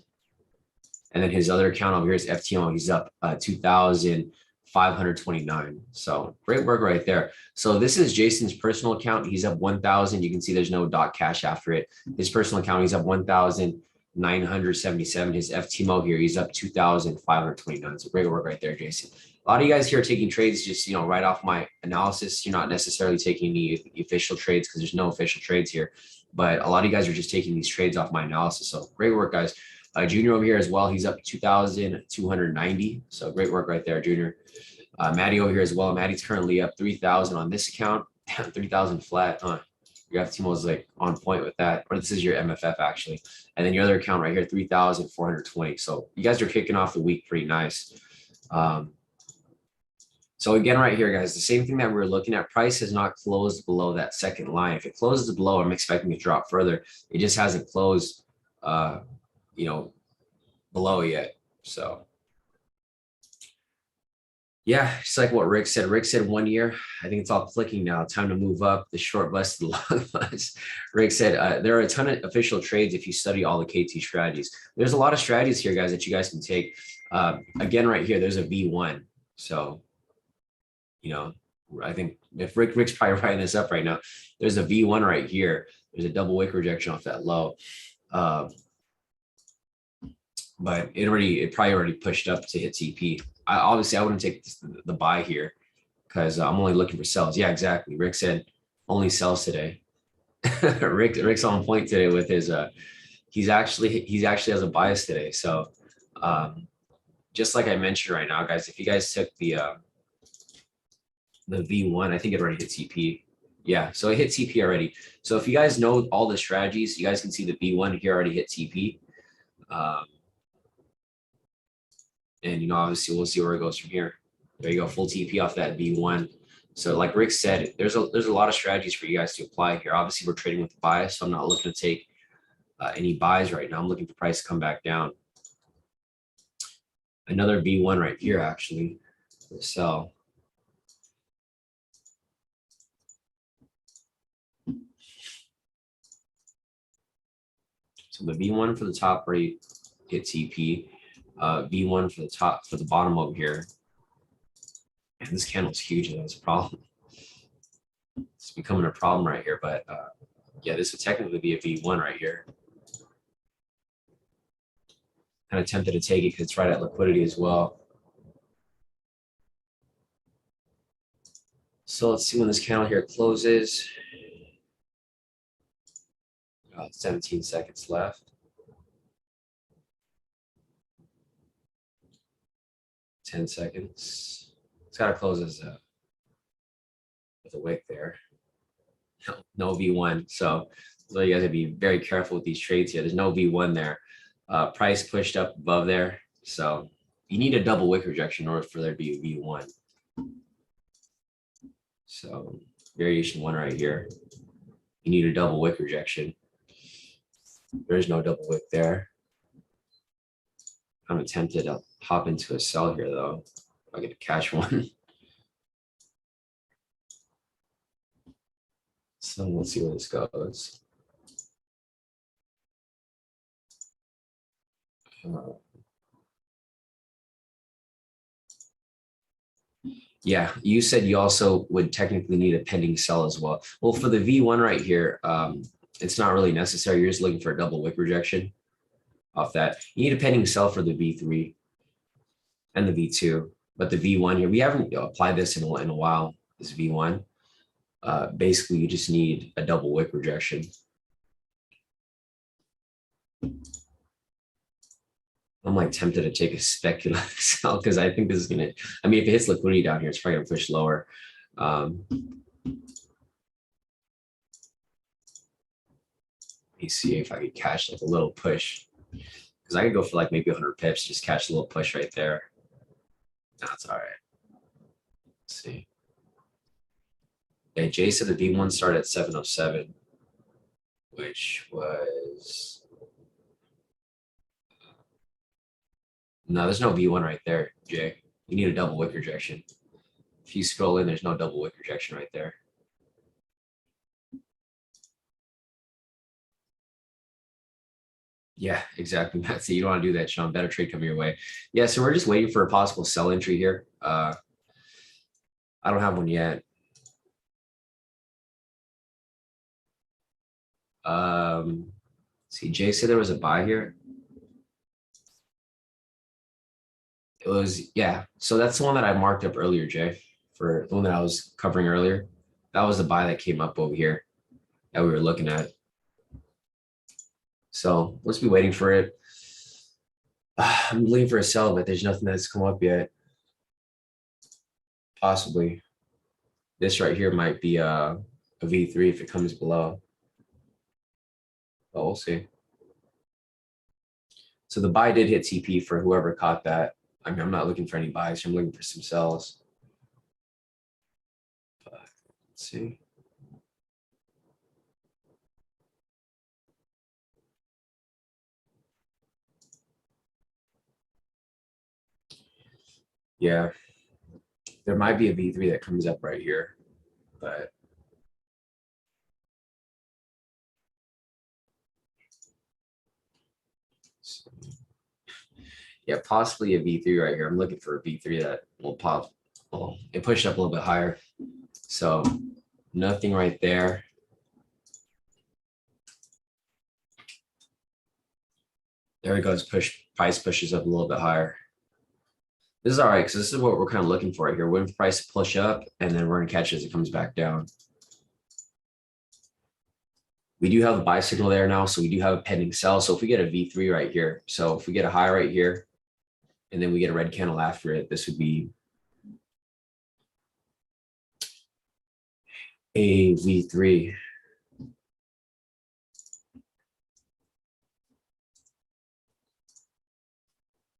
And then his other account over here is FTMO. He's up 2,529. So great work right there. So this is Jason's personal account. He's up 1,000. You can see there's no dot cash after it. His personal account, he's up 1,977. His FTMO here, he's up 2,529. So great work right there, Jason. A lot of you guys here are taking trades just, right off my analysis. You're not necessarily taking the official trades because there's no official trades here. But a lot of you guys are just taking these trades off my analysis. So great work, guys. Junior over here as well. He's up 2,290. So great work right there, Junior. Maddie over here as well. Maddie's currently up 3,000 on this account. 3,000 flat. Your FTMO is like on point with that. Or this is your MFF actually. And then your other account right here, 3,420. So you guys are kicking off the week pretty nice. So again, right here, guys, the same thing that we're looking at. Price has not closed below that second line. If it closes below, I'm expecting it to drop further. It just hasn't closed below yet. So yeah, just like what Rick said. Rick said 1 year. I think it's all clicking now. Time to move up. The short bus, the long bus. Rick said there are a ton of official trades if you study all the KT strategies. There's a lot of strategies here, guys, that you guys can take. Again, right here, there's a V1. So, I think if Rick's probably writing this up right now, there's a V1 right here. There's a double wick rejection off that low. But it probably already pushed up to hit TP. Obviously, I wouldn't take the buy here because I'm only looking for sells. Yeah, exactly. Rick said only sells today. Rick's on point today with his. He's actually has a bias today. So, just like I mentioned right now, guys, if you guys took the V1, I think it already hit TP. Yeah, so it hit TP already. So if you guys know all the strategies, you guys can see the V1 here already hit TP. And obviously we'll see where it goes from here. There you go, full TP off that V1. So like Rick said, there's a lot of strategies for you guys to apply here. Obviously we're trading with the bias, so I'm not looking to take any buys right now. I'm looking for price to come back down. Another V1 right here actually, sell. So the V1 for the top rate hit TP. V1 for the bottom over here. And this candle's huge, and that's a problem. It's becoming a problem right here, but yeah, this would technically be a V1 right here. Kind of tempted to take it because it's right at liquidity as well. So let's see when this candle here closes. 17 seconds left. 10 seconds. It's got to close as with a wick there. No V1. So you guys have to be very careful with these trades here. There's no V1 there. Price pushed up above there. So you need a double wick rejection in order for there to be a V1. So variation 1 right here. You need a double wick rejection. There's no double wick there. I'm tempted to hop into a sell here though. If I get to catch one. So let's see where this goes. Yeah, you said you also would technically need a pending sell as well. Well, for the V1 right here, it's not really necessary. You're just looking for a double wick rejection off that. You need a pending sell for the V3 and the V2, but the V1 here, we haven't applied this in a while, this V1. Basically, you just need a double wick rejection. I'm like tempted to take a speculative sell because I think this is gonna. I mean, if it hits liquidity down here, it's probably gonna push lower. Let me see if I could catch like a little push because I could go for like maybe 100 pips, just catch a little push right there. That's all right. Let's see. Okay, Jay said the V1 started at 707. which was, no, there's no V1 right there, Jay. You need a double wick rejection. If you scroll in, there's no double wick rejection right there. Yeah, exactly. That's it. You don't want to do that, Sean. Better trade coming your way. Yeah, so we're just waiting for a possible sell entry here. I don't have one yet. See, Jay said there was a buy here. It was, yeah. So that's the one that I marked up earlier, Jay, for the one that I was covering earlier. That was the buy that came up over here that we were looking at. So let's be waiting for it. I'm looking for a sell, but there's nothing that's come up yet. Possibly. This right here might be a V3 if it comes below. But we'll see. So the buy did hit TP for whoever caught that. I mean, I'm not looking for any buys. I'm looking for some sells. But let's see. Yeah, there might be a V3 that comes up right here, but yeah, possibly a V3 right here. I'm looking for a V3 that will pop. Well, it pushed up a little bit higher. So nothing right there. There it goes. Price pushes up a little bit higher. This is all right because this is what we're kind of looking for right here. Waiting for price to push up, and then we're gonna catch it as it comes back down. We do have a buy signal there now, so we do have a pending sell. So if we get a V3 right here, so if we get a high right here, and then we get a red candle after it, this would be a V3.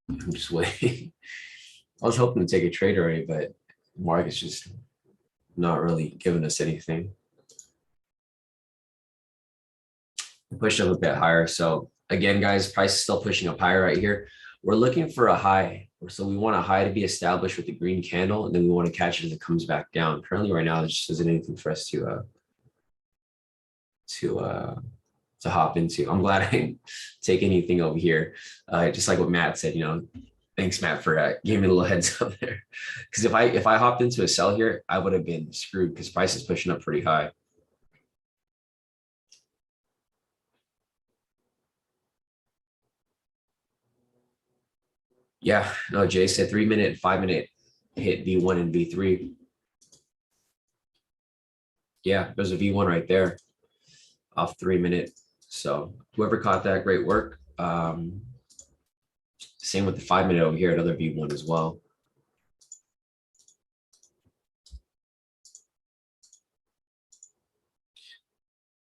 I'm just waiting. I was hoping to take a trade already, but the market's just not really giving us anything. We pushed up a bit higher. So again, guys, price is still pushing up higher right here. We're looking for a high. So we want a high to be established with the green candle, and then we want to catch it as it comes back down. Currently right now, there just isn't anything for us to hop into. I'm glad I didn't take anything over here. Just like what Matt said, thanks Matt for giving me a little heads up there. Because if I hopped into a sell here, I would have been screwed because price is pushing up pretty high. Yeah, no, Jay said 3 minute, 5 minute hit V1 and V3. Yeah, there's a V1 right there off 3 minute. So whoever caught that, great work. Same with the 5 minute over here, another V1 as well.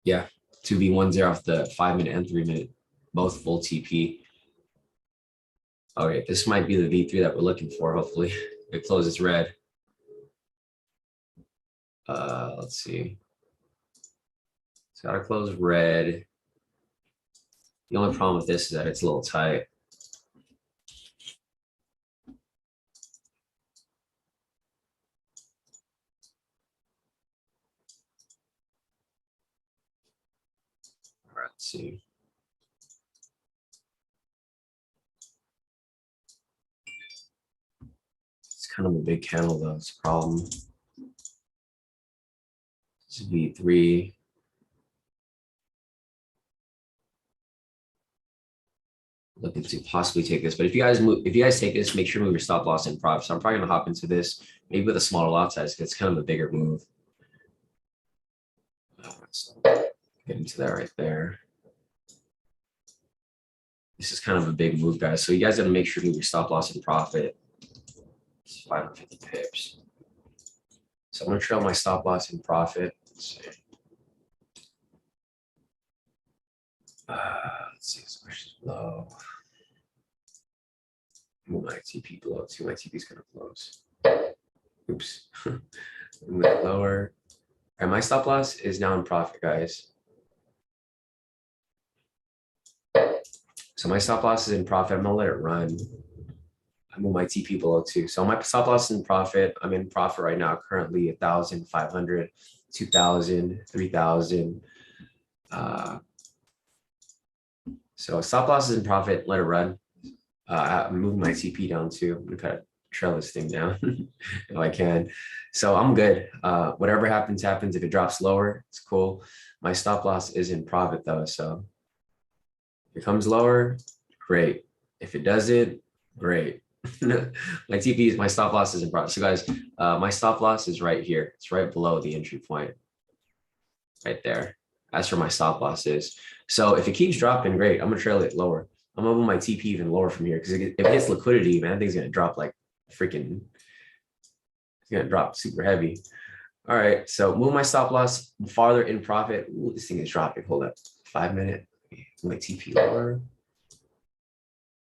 Yeah, two V1s there off the 5 minute and 3 minute, both full TP. Okay, this might be the V3 that we're looking for. Hopefully it closes red. Let's see. It's got to close red. The only problem with this is that it's a little tight. All right, let's see. It's kind of a big candle though. It's a problem. It's V3. Looking to possibly take this, but if you guys take this, make sure to move your stop loss and profit. So I'm probably gonna hop into this maybe with a smaller lot size because it's kind of a bigger move. So get into that right there. This is kind of a big move, guys. So you guys gotta make sure to move your stop loss and profit. It's 550 pips. So I'm gonna trail my stop loss and profit. Let's see, this question's low. Move my TP below. See, my TP is gonna close. Oops. Move it lower. And my stop loss is now in profit, guys. So my stop loss is in profit. I'm gonna let it run. I move my TP below too. So my stop loss is in profit. I'm in profit right now, currently 1,500, 2,000, 3,000. So stop loss is in profit. Let it run. I'm moving my TP down too. I'm gonna kind of trail this thing down if I can. So I'm good. Whatever happens, happens. If it drops lower, it's cool. My stop loss is in profit though. So if it comes lower, great. If it doesn't, great. My TP is my stop loss is in profit. So guys, my stop loss is right here. It's right below the entry point, right there. That's where my stop loss is. So if it keeps dropping, great. I'm gonna trail it lower. I'm gonna move my TP even lower from here because if it hits liquidity, man, I think it's gonna drop like freaking. It's gonna drop super heavy. All right, so move my stop loss farther in profit. Ooh, this thing is dropping. Hold up, 5 minute. My TP lower.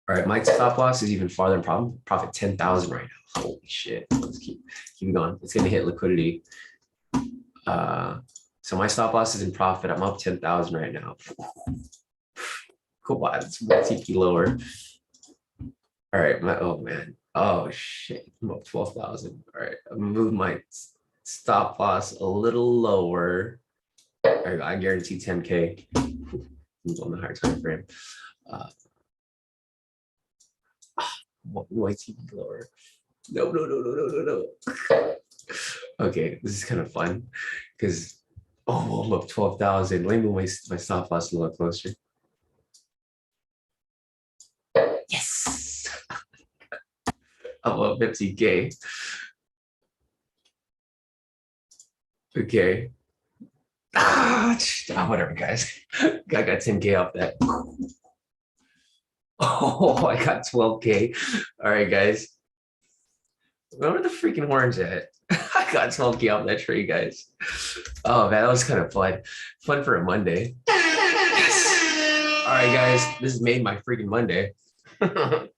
All right, my stop loss is even farther in profit 10,000 right now. Holy shit! Let's keep going. It's gonna hit liquidity. So my stop loss is in profit. I'm up 10,000 right now. Cool, wow, it's TP lower. All right, oh man, oh shit, I'm up 12,000. All right, I'm gonna move my stop loss a little lower. I guarantee 10K on the higher time frame. Why TP lower? No. Okay, this is kind of fun because I'm up 12,000. Let me move my stop loss a little closer. Yes, I'm up 50K. Okay. Whatever, guys. I got 10K off that. Oh, I got 12K. All right, guys. Where the freaking horns at? I got 12K off that trade, guys. Oh man, that was kind of fun. Fun for a Monday. Yes. All right, guys. This has made my freaking Monday. All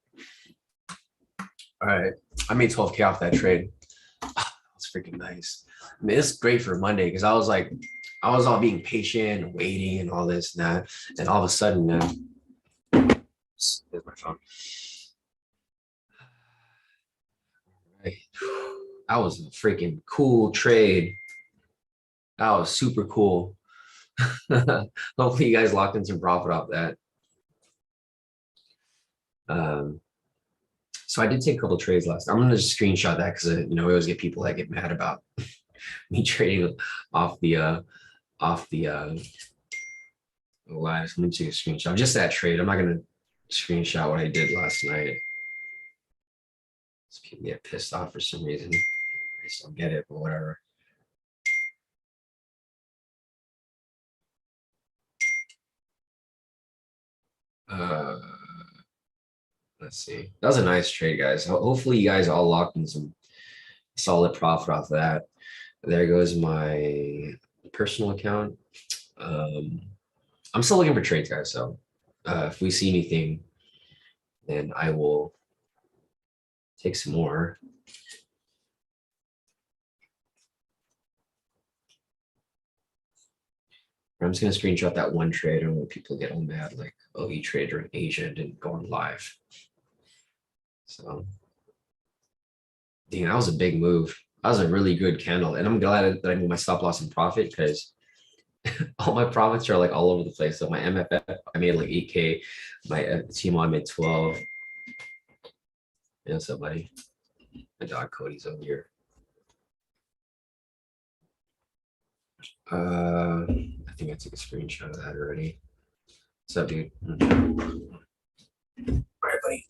right. I made 12K off that trade. That was freaking nice. I mean, it's great for Monday because I was all being patient and waiting and all this and that. And all of a sudden, there's my phone. Right. That was a freaking cool trade. That was super cool. Hopefully you guys locked in some profit off that. So I did take a couple trades last. I'm gonna just screenshot that because we always get people that get mad about me trading off the live. Let me take a screenshot. Just that trade. I'm not gonna screenshot what I did last night. People get pissed off for some reason. I just don't get it, but whatever. Let's see. That was a nice trade, guys. Hopefully you guys all locked in some solid profit off that. There goes my personal account. I'm still looking for trades, guys. So if we see anything, then I will take some more. I'm just gonna screenshot that one trade. I don't want people get all mad like, oh, he traded in Asia and didn't go on live. So, dang, that was a big move. That was a really good candle, and I'm glad that I moved my stop loss in profit because all my profits are like all over the place. So my MFF, I made like 8K. My TMO, I made 12. You know, so buddy, my dog Cody's over here. I think I took a screenshot of that already. What's up, dude? All right, buddy.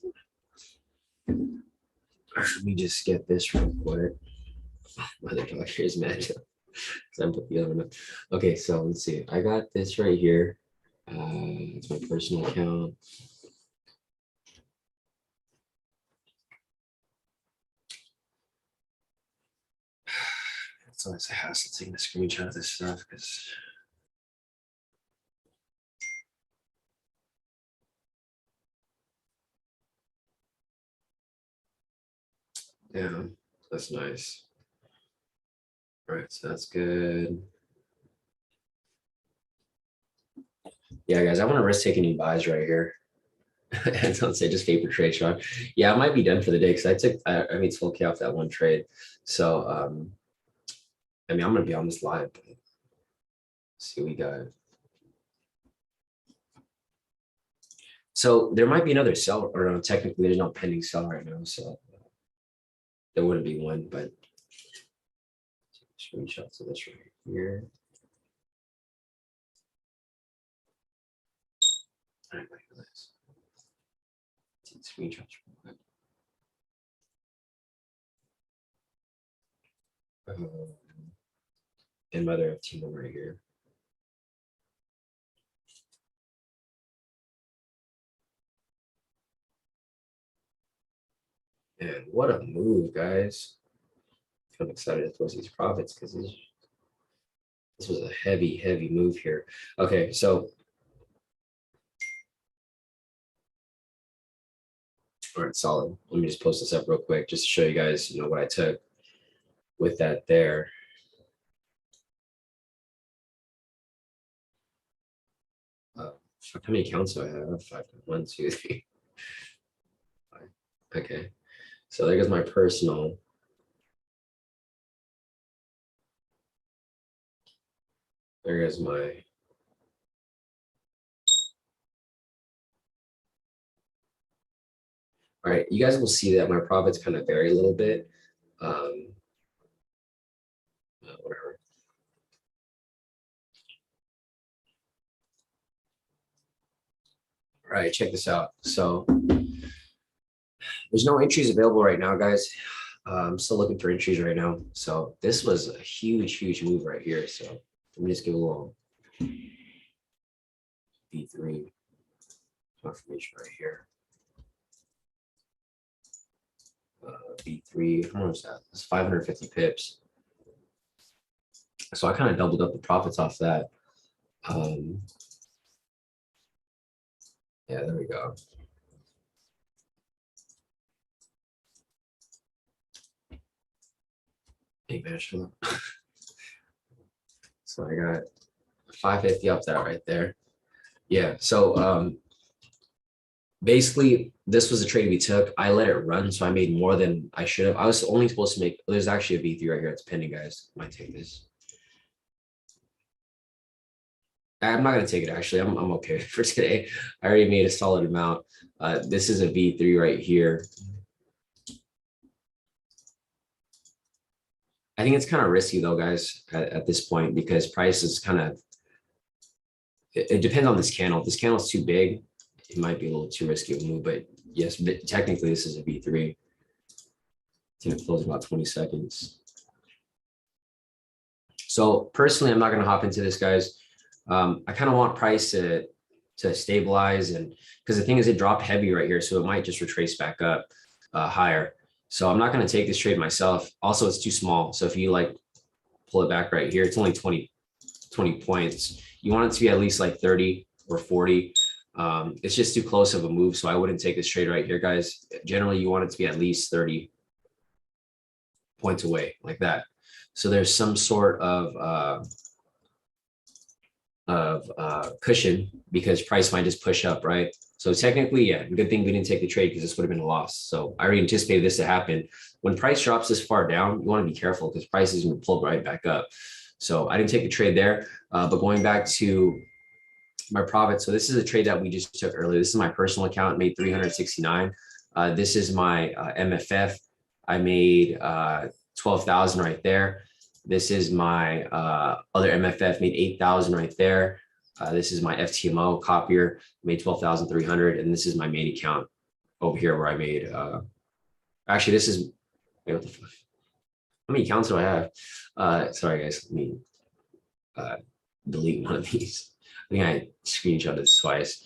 Let me just get this real quick. My other dog here is mad. I put the other one up. Okay, so let's see. I got this right here. It's my personal account. It's always a hassle taking a screenshot of this stuff because yeah, that's nice. All right, so that's good. Yeah, guys, I want to risk taking any buys right here. Don't say just paper trade, Sean. Yeah, I might be done for the day because I made 12K off that one trade. So I mean I'm gonna be on this live. But let's see what we got. So there might be another sell, or no, technically there's no pending sell right now, so there wouldn't be one, but screenshots of this right here. All right, let's take screenshots real quick. And mother of team right here. And what a move, guys. I'm excited to post these profits because this was a heavy, heavy move here. Okay, so all right, solid. Let me just post this up real quick just to show you guys, what I took with that there. How many accounts do I have? 5, 1, 2, 3, 5. Okay, so there goes my personal. There goes my. All right, you guys will see that my profits kind of vary a little bit. Whatever. All right, check this out. So there's no entries available right now, guys. I'm still looking for entries right now. So this was a huge, huge move right here. So let me just give a little B3 confirmation right here. B3, how much was that? It's 550 pips. So I kind of doubled up the profits off that. Yeah, there we go. Hey, man, shut up. So I got 550 off that right there. Yeah, so basically this was a trade we took. I let it run, so I made more than I should have. I was only supposed to make, there's actually a B3 right here. It's pending, guys. Might take this. I'm not gonna take it actually. I'm okay for today. I already made a solid amount. This is a V3 right here. I think it's kind of risky though, guys, at this point because price is kind of. It depends on this candle. If this candle is too big, it might be a little too risky of a move. But yes, but technically this is a V3. It's gonna close in about 20 seconds. So personally, I'm not gonna hop into this, guys. I kind of want price to stabilize, and because the thing is it dropped heavy right here, so it might just retrace back up higher. So I'm not going to take this trade myself. Also, it's too small. So if you like pull it back right here, it's only 20 points. You want it to be at least like 30 or 40. It's just too close of a move, so I wouldn't take this trade right here, guys. Generally, you want it to be at least 30 points away like that. So there's some sort of cushion because price might just push up, right? So technically, yeah, good thing we didn't take the trade because this would have been a loss. So I already anticipated this to happen. When price drops this far down, you want to be careful because price is going to pull right back up. So I didn't take the trade there. But going back to my profit, so this is a trade that we just took earlier. This is my personal account, made 369. This is my MFF. I made 12,000 right there. This is my other MFF, made 8,000 right there. This is my FTMO copier, made 12,300. And this is my main account over here where I made, actually, this is, wait, what the fuck? How many accounts do I have? Sorry, guys, let me delete one of these. I think I screenshot this twice.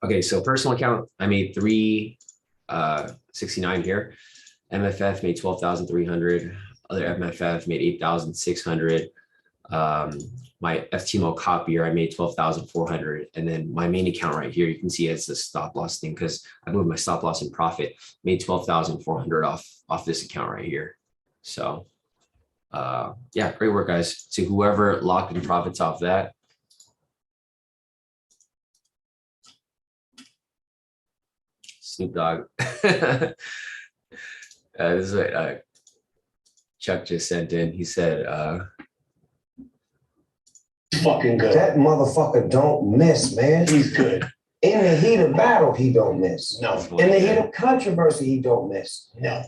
Okay, so personal account, I made 369 here. MFF made 12,300. Other MFF made 8,600. My FTMO copier, I made 12,400. And then my main account right here, you can see it's the stop loss thing because I moved my stop loss in profit, made 12,400 off this account right here. So yeah, great work, guys. To whoever locked in profits off that. Snoop Dogg. This is what Chuck just sent in. He said, fucking good. That motherfucker don't miss, man. He's good. In the heat of battle, he don't miss. No. In the heat of controversy, he don't miss. No.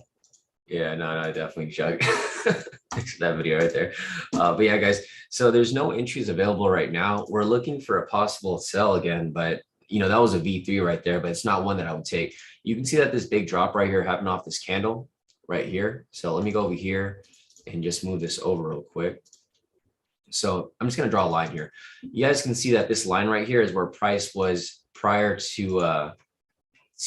Yeah, no, definitely Chuck. Thanks for that video right there. But yeah, guys, so there's no entries available right now. We're looking for a possible sell again, but you know, that was a V3 right there, but it's not one that I would take. You can see that this big drop right here happened off this candle right here. So let me go over here and just move this over real quick. So I'm just going to draw a line here. You guys can see that this line right here is where price was prior to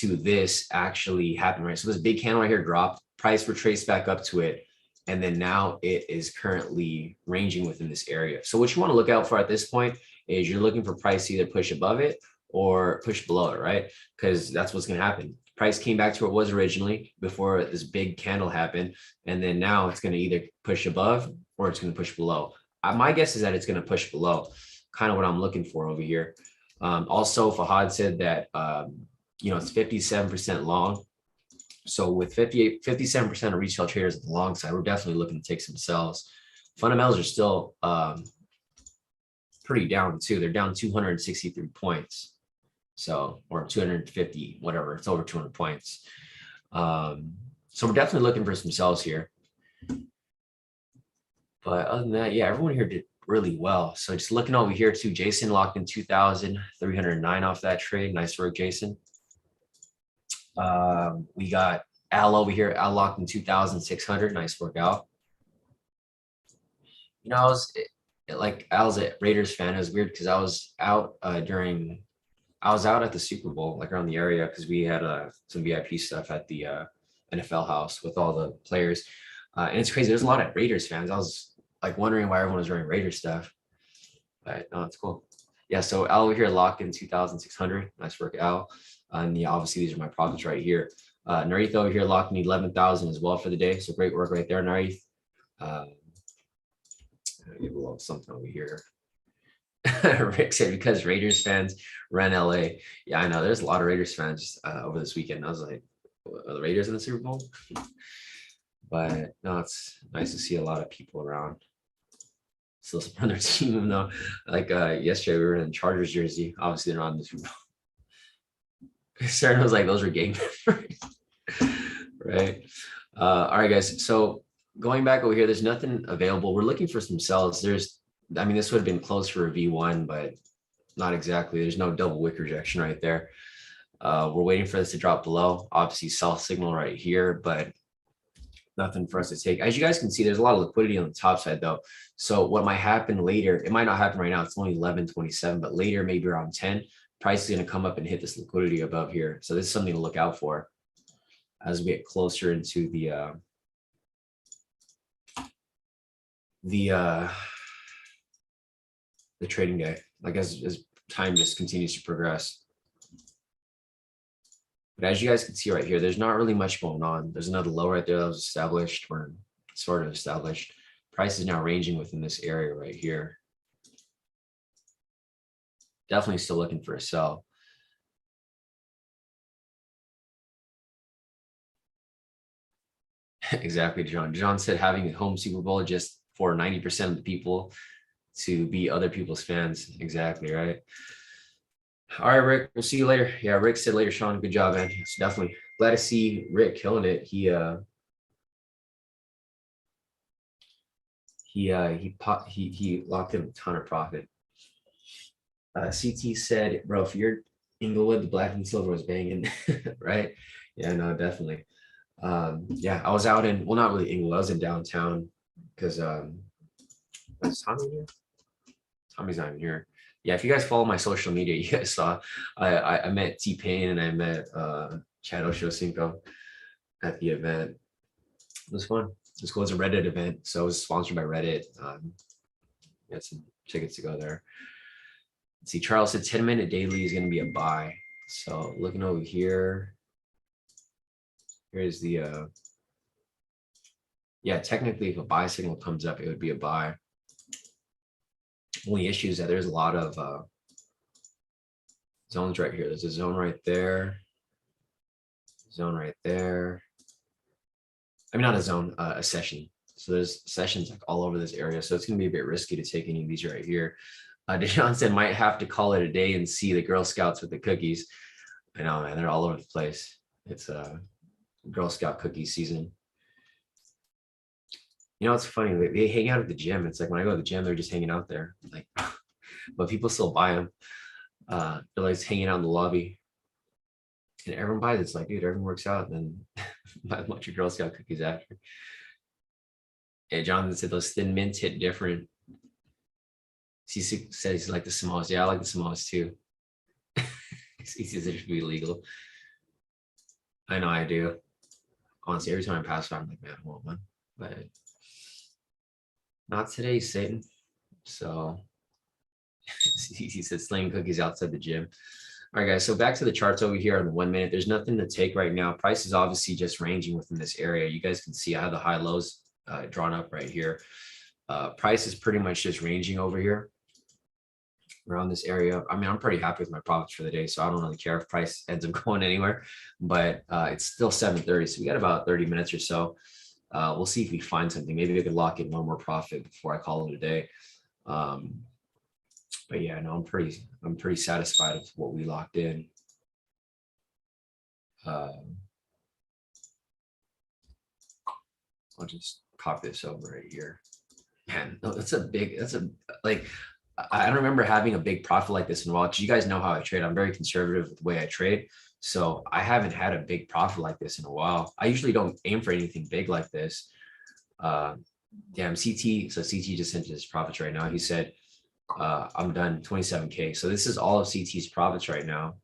this actually happened, right? So this big candle right here dropped, price retraced back up to it, and then now it is currently ranging within this area. So what you want to look out for at this point is you're looking for price to either push above it or push below it, right? Because that's what's going to happen. Price came back to where it was originally before this big candle happened, and then now it's going to either push above or it's going to push below. My guess is that it's going to push below, kind of what I'm looking for over here. Also, Fahad said that, you know, it's 57% long. So with 57% of retail traders on the long side, we're definitely looking to take some sells. Fundamentals are still pretty down too. They're down 263 points. So, or 250, whatever, it's over 200 points. So we're definitely looking for some sells here. But other than that, yeah, everyone here did really well. So just looking over here too, Jason locked in 2,309 off that trade. Nice work, Jason. We got Al over here. Al locked in 2,600. Nice work, Al. You know, I was a Raiders fan. It was weird because I was out I was out at the Super Bowl, like around the area, because we had some VIP stuff at the NFL house with all the players. And it's crazy. There's a lot of Raiders fans. I was like wondering why everyone was wearing Raiders stuff. But no, it's cool. Yeah, so Al over here locked in 2,600. Nice work, Al. And yeah, obviously these are my profits right here. Narith over here locked in 11,000 as well for the day. So great work right there, Narith. Give a little something over here. Rick said because Raiders fans run LA. Yeah, I know there's a lot of Raiders fans over this weekend. I was like, are the Raiders in the Super Bowl? But no, it's nice to see a lot of people around. Still support their team, even though like yesterday we were in Chargers jersey. Obviously they're not in the Super Bowl. Sarah was like, those are game members. Right. All right, guys. So going back over here, there's nothing available. We're looking for some sells. I mean, this would have been close for a V1, but not exactly. There's no double wick rejection right there. We're waiting for this to drop below. Obviously, sell signal right here, but nothing for us to take. As you guys can see, there's a lot of liquidity on the top side, though. So what might happen later, it might not happen right now. It's only 11:27, but later, maybe around 10, price is going to come up and hit this liquidity above here. So this is something to look out for as we get closer into the trading day, like as time just continues to progress. But as you guys can see right here, there's not really much going on. There's another low right there that was established, or sort of established. Price is now ranging within this area right here. Definitely still looking for a sell. Exactly, John. John said having a home Super Bowl just for 90% of the people to be other people's fans. Exactly, right? All right, Rick, we'll see you later. Yeah, Rick said later, Sean. Good job, man. Yes, definitely glad to see Rick killing it. He locked in a ton of profit. CT said, bro, if you're Inglewood, the black and silver was banging, right? Yeah, no, definitely. Yeah, I was out in, well, not really Inglewood, I was in downtown because was Tommy here? Tommy's not even here. Yeah, if you guys follow my social media, you guys saw I met T-Pain and I met Chad Ochocinco at the event. It was fun. It was cool. It was a Reddit event, so it was sponsored by Reddit. Got some tickets to go there. Let's see, Charles said 10-minute daily is going to be a buy. So looking over here, here's the yeah, technically if a buy signal comes up, it would be a buy. Only issue is that there's a lot of zones right here. There's a zone right there. Zone right there. I mean, not a zone, a session. So there's sessions like all over this area. So it's gonna be a bit risky to take any of these right here. Deshaun said might have to call it a day and see the Girl Scouts with the cookies. I know, man, they're all over the place. It's Girl Scout cookie season. You know, it's funny. They hang out at the gym. It's like when I go to the gym, they're just hanging out there. Like, but people still buy them. They're like hanging out in the lobby. And everyone buys it. It's like, dude, everyone works out and then buy a bunch of Girl Scout cookies after. And Jonathan said those thin mints hit different. CC says he's like the Samoas. Yeah, I like the Samoas too. CC says it should be illegal. I know I do. Honestly, every time I pass by, I'm like, man, I want one. But not today, Satan. So he said slaying cookies outside the gym. All right, guys. So back to the charts over here on the 1 minute. There's nothing to take right now. Price is obviously just ranging within this area. You guys can see I have the high lows drawn up right here. Price is pretty much just ranging over here around this area. I mean, I'm pretty happy with my profits for the day, so I don't really care if price ends up going anywhere, but it's still 7:30. So we got about 30 minutes or so. We'll see if we find something. Maybe we could lock in one more profit before I call it a day. But yeah, no, I'm pretty satisfied with what we locked in. I'll just copy this over right here. Man, no, like, I don't remember having a big profit like this in a while. You guys know how I trade. I'm very conservative with the way I trade. So I haven't had a big profit like this in a while. I usually don't aim for anything big like this. Damn, CT. So CT just sent his profits right now. He said, I'm done 27K. So this is all of CT's profits right now.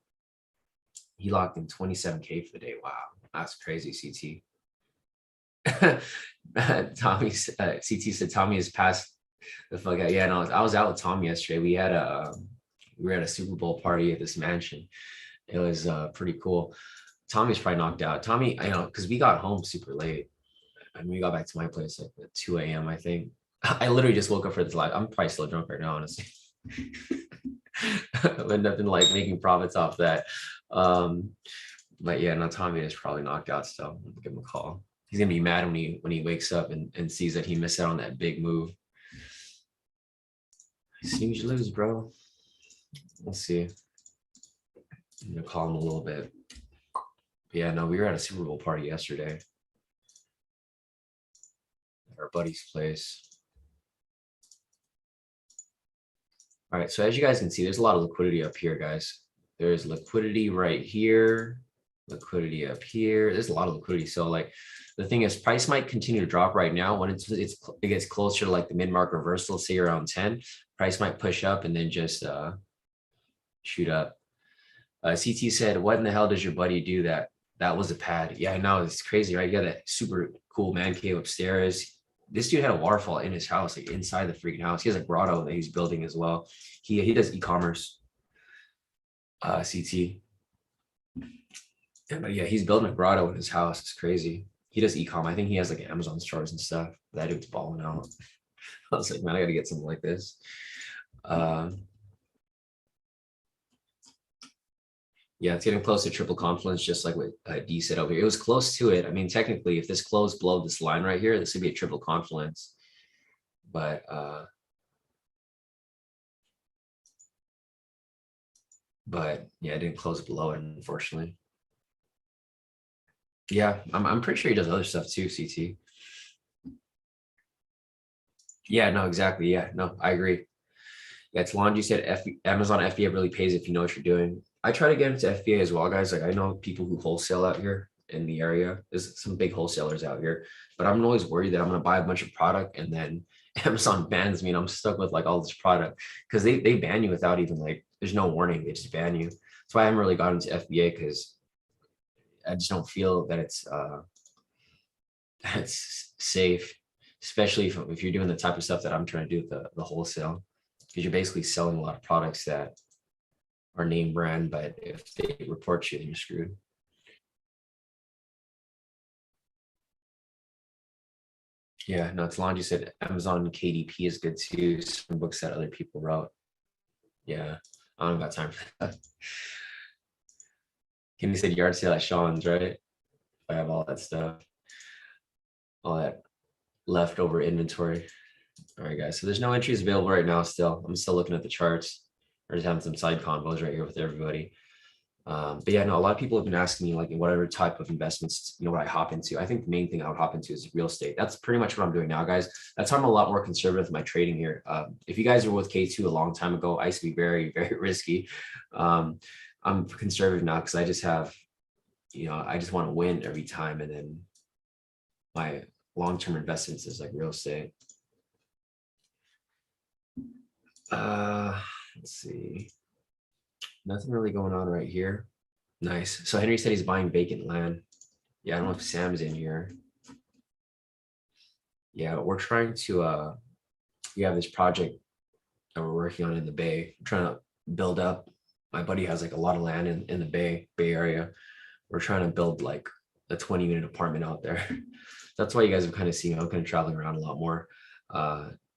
He locked in 27K for the day. Wow, that's crazy, CT. Tommy, CT said Tommy has passed the fuck out. Yeah, no, I was out with Tommy yesterday. We were at a Super Bowl party at this mansion. It was pretty cool. Tommy's probably knocked out. Tommy, I know, because we got home super late. I mean, we got back to my place like at 2 a.m. I think. I literally just woke up for this live. I'm probably still drunk right now, honestly. But nothing like making profits off that. But yeah, no, Tommy is probably knocked out still. I'll give him a call. He's gonna be mad when he wakes up and sees that he missed out on that big move. Seems you lose, bro. Let's see. I'm gonna call him a little bit. But yeah, no, we were at a Super Bowl party yesterday at our buddy's place. All right, so as you guys can see, there's a lot of liquidity up here, guys. There's liquidity right here, liquidity up here. There's a lot of liquidity. So like the thing is, price might continue to drop right now. When it gets closer to like the mid-mark reversal, say around 10, price might push up and then just shoot up. CT said, what in the hell does your buddy do that? That was a pad. Yeah, I know, it's crazy, right? You got a super cool man cave upstairs. This dude had a waterfall in his house, like inside the freaking house. He has a grotto that he's building as well. He does e-commerce, CT. But yeah, he's building a grotto in his house. It's crazy. He does e-com. I think he has like Amazon stores and stuff. That dude's balling out. I was like, man, I gotta get something like this. Yeah, it's getting close to triple confluence, just like what D said over here. It was close to it. I mean, technically, if this closed below this line right here, this would be a triple confluence. But yeah, it didn't close below it, unfortunately. Yeah, I'm pretty sure he does other stuff too, CT. Yeah, no, exactly. Yeah, no, I agree. Yeah, it's Laundry said Amazon FBA really pays if you know what you're doing. I try to get into FBA as well, guys. Like I know people who wholesale out here in the area. There's some big wholesalers out here, but I'm always worried that I'm gonna buy a bunch of product and then Amazon bans me and I'm stuck with like all this product because they ban you without even like there's no warning. They just ban you. That's why I haven't really gotten into FBA because I just don't feel that it's safe, especially if you're doing the type of stuff that I'm trying to do with the wholesale, because you're basically selling a lot of products that are name brand, but if they report you, then you're screwed. Yeah, no, it's Laundry said Amazon KDP is good too. Some books that other people wrote. Yeah, I don't got time for that. Kenny said yard sale at Sean's, right? I have all that stuff, all that leftover inventory. All right, guys. So there's no entries available right now. Still, I'm still looking at the charts. We're just having some side combos right here with everybody. But yeah, no, a lot of people have been asking me like whatever type of investments, what I hop into. I think the main thing I would hop into is real estate. That's pretty much what I'm doing now, guys. That's how I'm a lot more conservative in my trading here. If you guys were with K2 a long time ago, I used to be very, very risky. I'm conservative now because I just have, I just want to win every time. And then my long-term investments is like real estate. Let's see. Nothing really going on right here. Nice. So Henry said he's buying vacant land. Yeah, I don't know if Sam's in here. Yeah, we're trying to we have this project that we're working on in the Bay. We're trying to build up. My buddy has like a lot of land in the Bay area. We're trying to build like a 20-unit apartment out there. That's why you guys have kind of seen I'm kind of traveling around a lot more,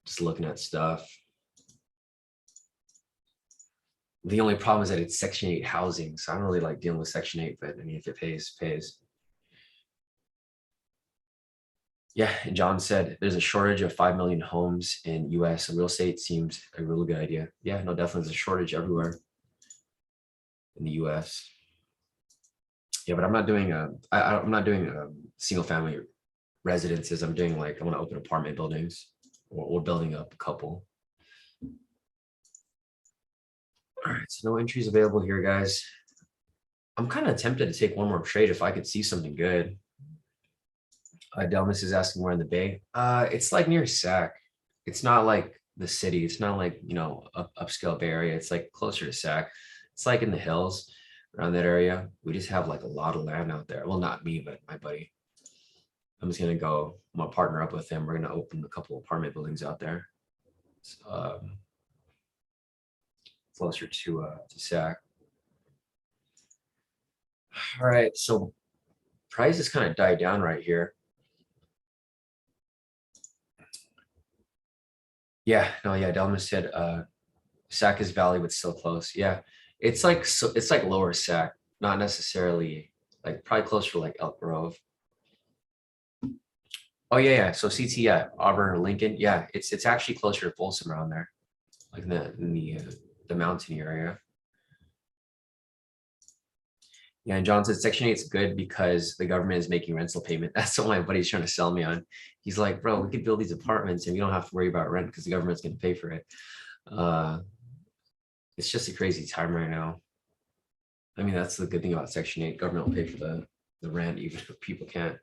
just looking at stuff. The only problem is that it's Section 8 housing. So I don't really like dealing with Section 8, but I mean, if it pays, pays. Yeah, and John said there's a shortage of 5 million homes in US, and real estate seems a really good idea. Yeah, no, definitely there's a shortage everywhere in the US. Yeah, but I'm not doing I'm not doing single family residences. I'm doing like I want to open apartment buildings. We're building up a couple. All right, so no entries available here, guys. I'm kind of tempted to take one more trade if I could see something good. Delmas is asking where in the Bay. It's like near Sac. It's not like the city. It's not like, upscale Bay Area. It's like closer to Sac. It's like in the hills around that area. We just have like a lot of land out there. Well, not me, but my buddy. I'm just gonna go. I'm gonna partner up with him. We're gonna open a couple apartment buildings out there. So, closer to Sac. All right, so prices kind of died down right here. Yeah, no, yeah, Delmas said Sac is Valley, but still close. Yeah, it's like it's like lower Sac, not necessarily like probably closer to like Elk Grove. Oh yeah. So CT, yeah, Auburn or Lincoln. Yeah, it's actually closer to Folsom around there, like the mountain area. Yeah, and John says Section 8 is good because the government is making rental payment. That's what my buddy's trying to sell me on. He's like, bro, we could build these apartments and we don't have to worry about rent because the government's going to pay for it. It's just a crazy time right now. I mean, that's the good thing about Section 8. Government will pay for the rent, even if people can't.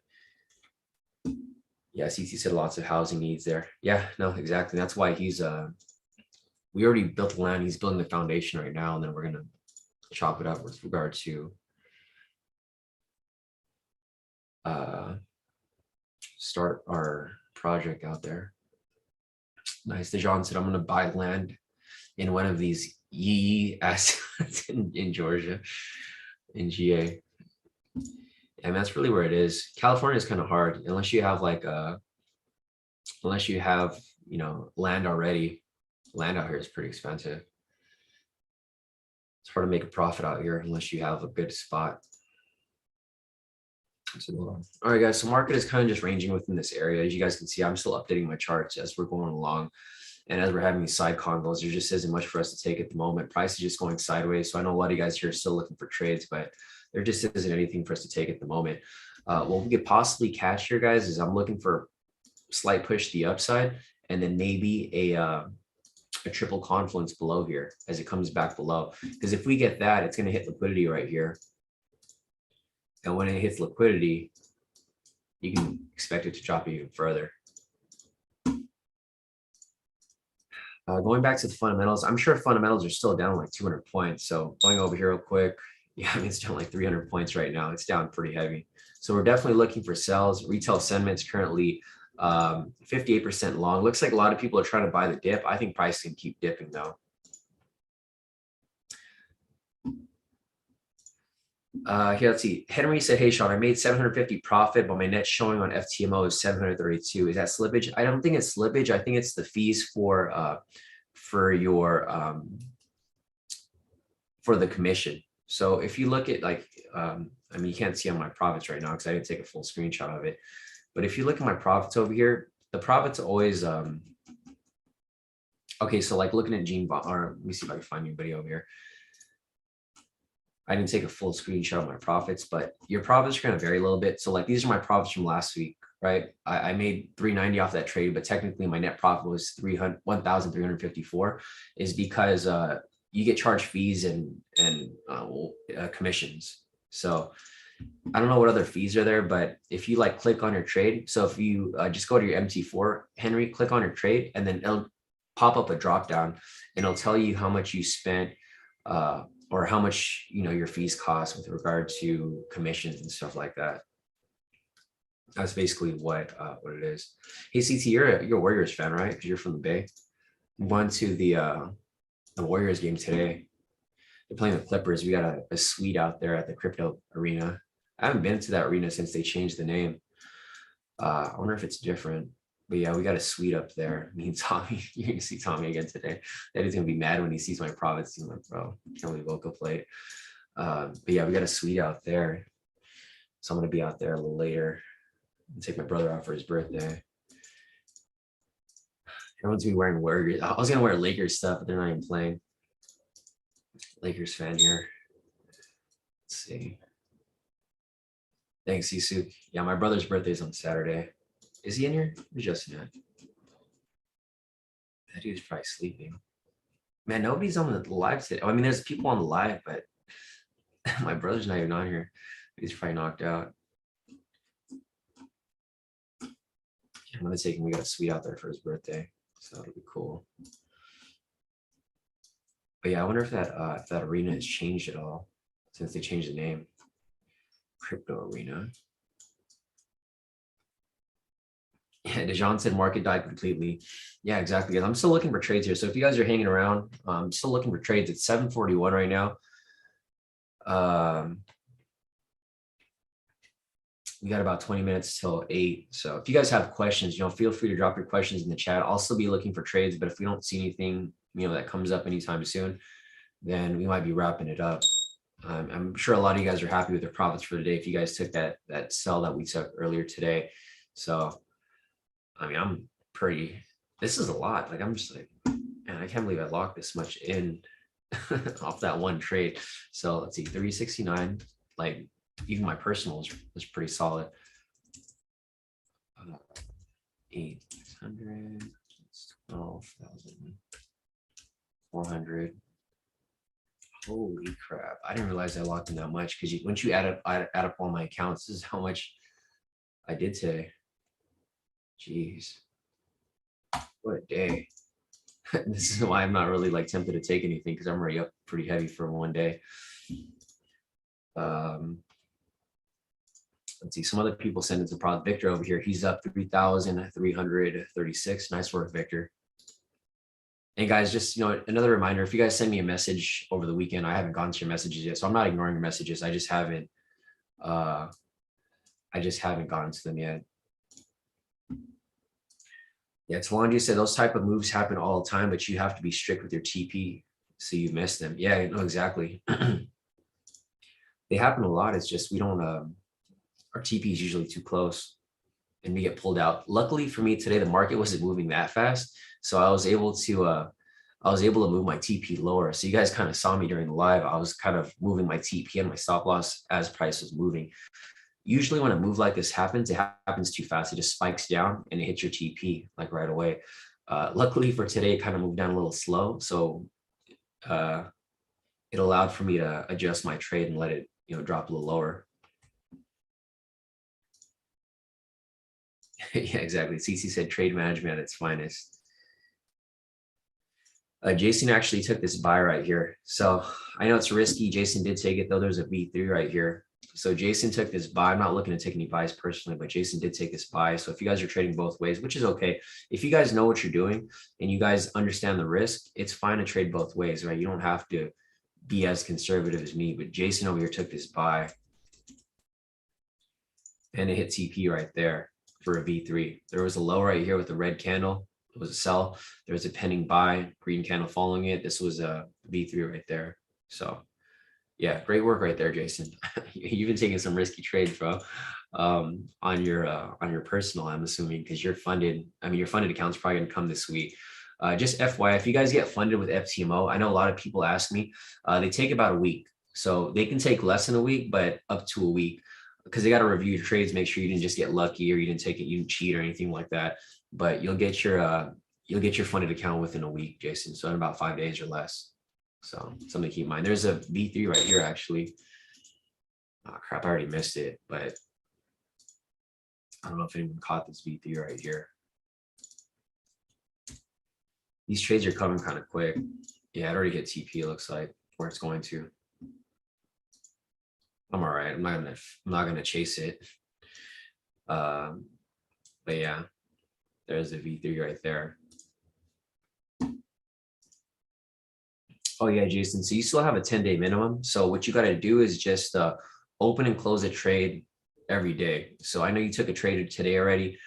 Yeah, CT said lots of housing needs there. Yeah, no, exactly. That's why he's we already built the land. He's building the foundation right now, and then we're gonna chop it up with regard to start our project out there. Nice. Dejan said, I'm gonna buy land in one of these yee assets in Georgia, in GA. And that's really where it is. California is kind of hard unless you have like unless you have land already. Land out here is pretty expensive. It's hard to make a profit out here unless you have a good spot. All right, guys. So market is kind of just ranging within this area. As you guys can see, I'm still updating my charts as we're going along. And as we're having these side convos, there just isn't much for us to take at the moment. Price is just going sideways. So I know a lot of you guys here are still looking for trades, but there just isn't anything for us to take at the moment. What we could possibly catch here, guys, is I'm looking for a slight push to the upside and then maybe a triple confluence below here as it comes back below. Because if we get that, it's going to hit liquidity right here. And when it hits liquidity, you can expect it to drop even further. Going back to the fundamentals, I'm sure fundamentals are still down like 200 points. So going over here real quick, yeah, I mean, it's down like 300 points right now. It's down pretty heavy. So we're definitely looking for sells. Retail sentiment's currently 58% long. Looks like a lot of people are trying to buy the dip. I think price can keep dipping though. Here, let's see. Henry said, hey, Sean, I made 750 profit, but my net showing on FTMO is 732. Is that slippage? I don't think it's slippage. I think it's the fees for your for the commission. So if you look at like, I mean, you can't see on my profits right now because I didn't take a full screenshot of it. But if you look at my profits over here, the profits always, okay, so like looking at Gene Bond, or let me see if I can find your video over here. I didn't take a full screenshot of my profits, but your profits are going to vary a little bit. So like these are my profits from last week, right? I made 390 off that trade, but technically my net profit was 1,354 is because you get charged fees and commissions. So I don't know what other fees are there, but if you like click on your trade, so if you just go to your MT4, Henry, click on your trade, and then it'll pop up a drop down and it'll tell you how much you spent or how much, you know, your fees cost with regard to commissions and stuff like that. That's basically what it is. Hey, CT, you're a Warriors fan, right? Because you're from the Bay. Went to the Warriors game today. They're playing the Clippers. We got a suite out there at the crypto arena. I haven't been to that arena since they changed the name. I wonder if it's different. But yeah, we got a suite up there. Me and Tommy, you're gonna see Tommy again today. That he's gonna be mad when he sees my profits. He's like, bro, can't believe woke up late. But yeah, we got a suite out there. So I'm gonna be out there a little later and take my brother out for his birthday. Everyone's gonna be wearing Warriors. I was gonna wear Lakers stuff, but they're not even playing. Lakers fan here. Let's see. Thanks, Sisu. Yeah, my brother's birthday is on Saturday. Is he in here? Where's Justin at? That dude's probably sleeping. Man, nobody's on the live today. I mean, there's people on the live, but my brother's not even on here. He's probably knocked out. I'm gonna take him. We got a suite out there for his birthday, so it'll be cool. But yeah, I wonder if that arena has changed at all since they changed the name. Crypto arena. Yeah, Dejan said market died completely. Yeah, exactly. Guys, I'm still looking for trades here. So if you guys are hanging around, I'm still looking for trades. It's 7:41 right now. We got about 20 minutes till 8. So if you guys have questions, you know, feel free to drop your questions in the chat. I'll still be looking for trades, but if we don't see anything, you know, that comes up anytime soon, then we might be wrapping it up. I'm sure a lot of you guys are happy with their profits for today if you guys took that sell that we took earlier today. So I mean, I'm pretty, this is a lot. Like, I'm just like, man, I can't believe I locked this much in off that one trade. So let's see, 369, like even my personal was pretty solid. 800, 12,400. Holy crap. I didn't realize I locked in that much because once you add up all my accounts, this is how much I did today. Jeez, what a day. This is why I'm not really like tempted to take anything because I'm already up pretty heavy for one day. Let's see, some other people send it to Prod Victor over here. He's up 3,336. Nice work, Victor. And guys, just, you know, another reminder, if you guys send me a message over the weekend, I haven't gone to your messages yet. So I'm not ignoring your messages. I just haven't gotten to them yet. Yeah, Talanji said those type of moves happen all the time, but you have to be strict with your TP so you miss them. Yeah, no, exactly. They happen a lot. It's just we don't, our TP is usually too close and we get pulled out. Luckily for me today, the market wasn't moving that fast. So I was able to move my TP lower. So you guys kind of saw me during the live. I was kind of moving my TP and my stop loss as price was moving. Usually when a move like this happens, it happens too fast. It just spikes down and it hits your TP like right away. Luckily for today, it kind of moved down a little slow. So it allowed for me to adjust my trade and let it, you know, drop a little lower. Yeah, exactly. CC said trade management at its finest. Jason actually took this buy right here. So I know it's risky. Jason did take it though. There's a V3 right here. So Jason took this buy. I'm not looking to take any buys personally, but Jason did take this buy. So if you guys are trading both ways, which is okay. If you guys know what you're doing and you guys understand the risk, it's fine to trade both ways, right? You don't have to be as conservative as me, but Jason over here took this buy and it hit TP right there for a V3. There was a low right here with the red candle. It was a sell. There was a pending buy, green candle following it. This was a V3 right there. So Yeah, great work right there, Jason. You've been taking some risky trades, bro. On your personal, I'm assuming, because you're funded. I mean, your funded account's probably gonna come this week. Just FYI, if you guys get funded with FTMO, I know a lot of people ask me, they take about a week. So they can take less than a week, but up to a week because they got to review your trades, make sure you didn't just get lucky or you didn't take it, you didn't cheat or anything like that. But you'll get your funded account within a week, Jason. So in about 5 days or less. So something to keep in mind. There's a V3 right here, actually. Oh crap, I already missed it, but I don't know if anyone caught this V3 right here. These trades are coming kind of quick. Yeah, it already hit TP, it looks like, where it's going to. I'm all right. I'm not gonna chase it. But yeah, there's a V3 right there. Oh yeah, Jason. So you still have a 10-day minimum. So what you got to do is just open and close a trade every day. So I know you took a trade today already.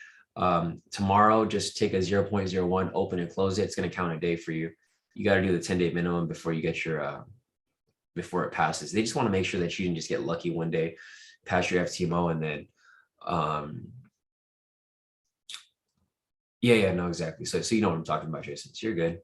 Tomorrow, just take a 0.01, open and close it. It's going to count a day for you. You got to do the 10-day minimum before you get your before it passes. They just want to make sure that you didn't just get lucky one day, pass your FTMO, and then yeah, no, exactly. So you know what I'm talking about, Jason. So you're good.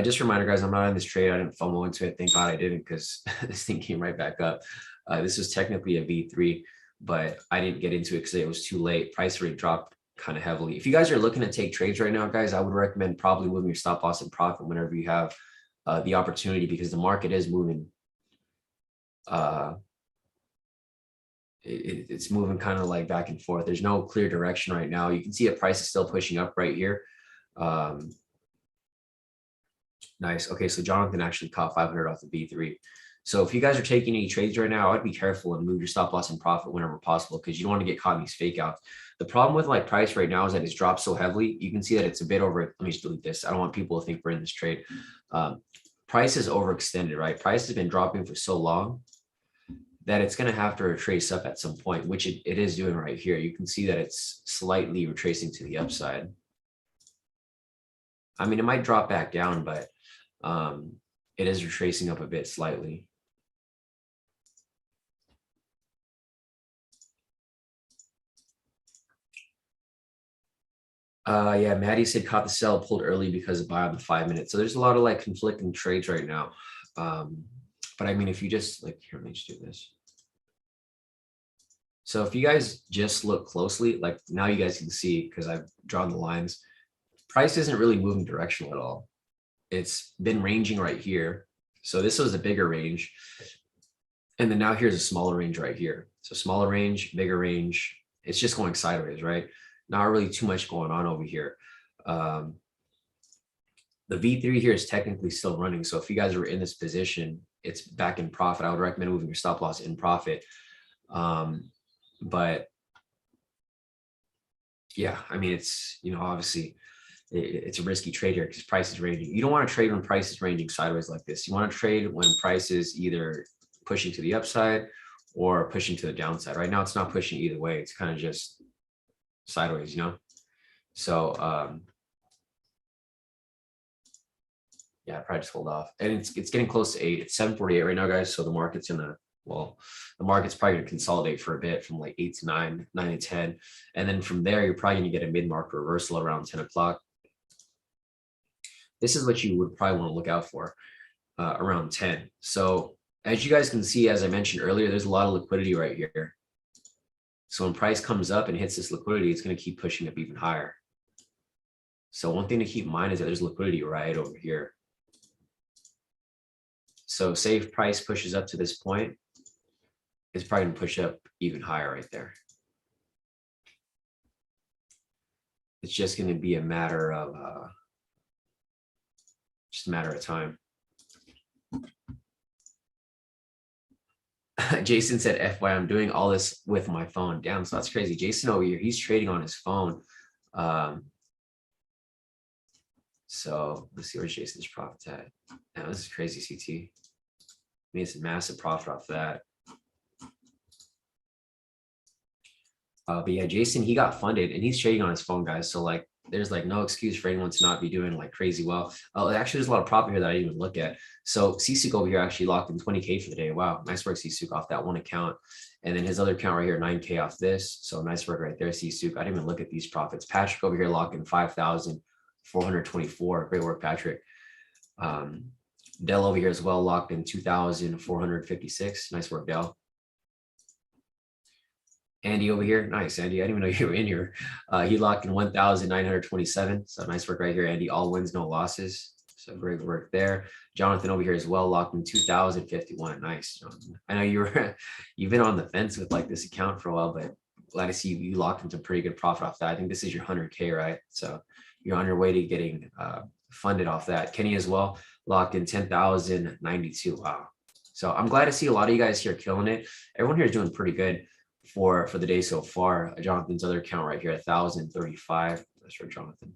Just a reminder, guys, I'm not in this trade. I didn't FOMO into it. Thank God I didn't, because this thing came right back up. This was technically a V3, but I didn't get into it because it was too late. Price rate dropped kind of heavily. If you guys are looking to take trades right now, guys, I would recommend probably moving your stop loss and profit whenever you have the opportunity, because the market is moving. It's moving kind of like back and forth. There's no clear direction right now. You can see the price is still pushing up right here. Nice. Okay, so Jonathan actually caught 500 off the B3. So if you guys are taking any trades right now, I'd be careful and move your stop loss and profit whenever possible, because you don't want to get caught in these fake outs. The problem with like price right now is that it's dropped so heavily. You can see that it's a bit over. Let me just delete this. I don't want people to think we're in this trade. Price is overextended, right? Price has been dropping for so long that it's going to have to retrace up at some point, which it is doing right here. You can see that it's slightly retracing to the upside. I mean, it might drop back down, but it is retracing up a bit slightly. Yeah, Maddie said caught the sell, pulled early because of buy on the 5 minutes. So there's a lot of like conflicting trades right now. But I mean, if you just like, here, let me just do this. So if you guys just look closely, like now you guys can see, because I've drawn the lines, price isn't really moving directional at all. It's been ranging right here. So this was a bigger range. And then now here's a smaller range right here. So smaller range, bigger range. It's just going sideways, right? Not really too much going on over here. The V3 here is technically still running. So if you guys are in this position, it's back in profit. I would recommend moving your stop loss in profit. But yeah, I mean, it's, you know, obviously it's a risky trade here because price is ranging. You don't want to trade when price is ranging sideways like this. You want to trade when price is either pushing to the upside or pushing to the downside. Right now, it's not pushing either way. It's kind of just sideways, you know? So, yeah, probably just hold off. And it's getting close to 8. It's 7:48 right now, guys. So the market's in a, well, the market's probably going to consolidate for a bit from like 8 to 9, 9 to 10. And then from there, you're probably going to get a mid-market reversal around 10 o'clock. This is what you would probably want to look out for around 10. So as you guys can see, as I mentioned earlier, there's a lot of liquidity right here. So when price comes up and hits this liquidity, it's going to keep pushing up even higher. So one thing to keep in mind is that there's liquidity right over here. So say if price pushes up to this point, it's probably going to push up even higher right there. It's just going to be a matter of just a matter of time. Jason said, FY, I'm doing all this with my phone. Damn, so that's crazy. Jason over here, he's trading on his phone. So let's see where Jason's profit's at. Now, this is crazy, CT. Made some massive profit off that. But yeah, Jason, he got funded and he's trading on his phone, guys. So like there's like no excuse for anyone to not be doing like crazy well. Oh, actually, there's a lot of profit here that I didn't even look at. So CSUK over here actually locked in 20K for the day. Wow, nice work, CSUK, off that one account. And then his other account right here, 9K off this. So nice work right there, CSUK. I didn't even look at these profits. Patrick over here locked in 5,424. Great work, Patrick. Dell over here as well, locked in 2,456. Nice work, Dell. Andy over here, nice, Andy. I didn't even know you were in here. He locked in 1,927. So nice work right here, Andy. All wins, no losses. So great work there. Jonathan over here as well, locked in 2,051. Nice, Jonathan. I know you've been on the fence with like this account for a while, but glad to see you locked into pretty good profit off that. I think this is your 100K, right? So you're on your way to getting funded off that. Kenny as well, locked in 10,092. Wow. So I'm glad to see a lot of you guys here killing it. Everyone here is doing pretty good for the day so far. Jonathan's other account right here, 1,035. That's for Jonathan.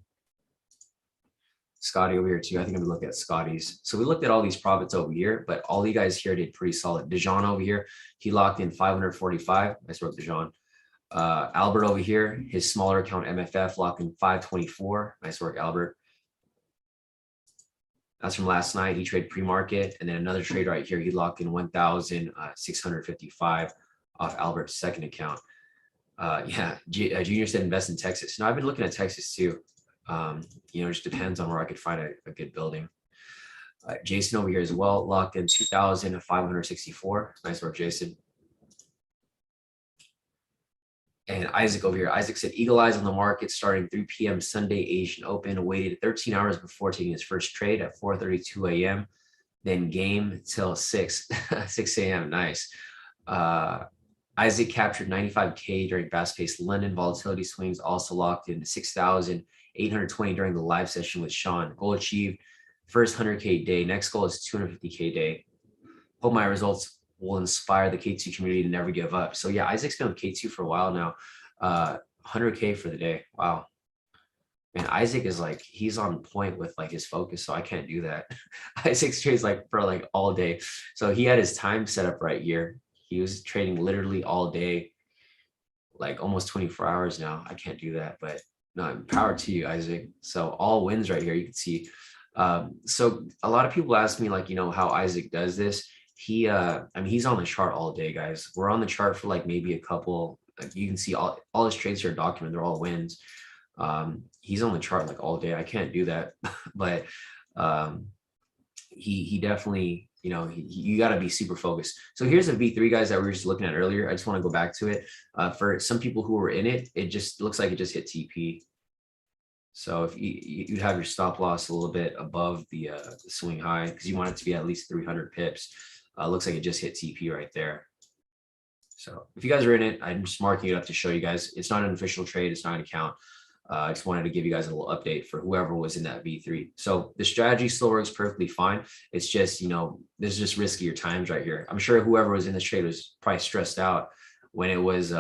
Scotty over here too. I think I'm gonna look at Scotty's. So we looked at all these profits over here, but all you guys here did pretty solid. Dejan over here, he locked in 545. Nice work, Dejan. Albert over here, his smaller account MFF locked in 524. Nice work, Albert. That's from last night. He traded pre-market, and then another trade right here. He locked in 1,655 off Albert's second account. Junior said invest in Texas. Now I've been looking at Texas too. It just depends on where I could find a good building. Jason over here as well, locked in 2,564. Nice work, Jason. And Isaac over here. Isaac said eagle eyes on the market starting 3 p.m. Sunday Asian Open. Waited 13 hours before taking his first trade at 4:32 a.m. Then game till 6 a.m. Nice. Isaac captured 95K during fast-paced London volatility swings. Also locked in 6,820 during the live session with Sean. Goal achieved. First 100K day. Next goal is 250K day. Hope my results will inspire the K2 community to never give up. So yeah, Isaac's been with K2 for a while now. 100K for the day. Wow. And Isaac is like, he's on point with like his focus. So I can't do that. Isaac's trades like for like all day. So he had his time set up right here. He was trading literally all day, like almost 24 hours now. I can't do that, but no, power to you, Isaac. So all wins right here. You can see. So a lot of people ask me like, how Isaac does this. He's on the chart all day, guys. We're on the chart for like maybe a couple, like you can see all his trades are documented. They're all wins. He's on the chart like all day. I can't do that, but he definitely, you got to be super focused. So here's a V3, guys, that we were just looking at earlier. I just want to go back to it. For some people who were in it, it just looks like it just hit TP. So if you'd have your stop loss a little bit above the swing high, because you want it to be at least 300 pips. Looks like it just hit TP right there. So if you guys are in it, I'm just marking it up to show you guys. It's not an official trade. It's not an account. I just wanted to give you guys a little update for whoever was in that V3. So the strategy still works perfectly fine. It's just, this is just riskier times right here. I'm sure whoever was in this trade was probably stressed out when it was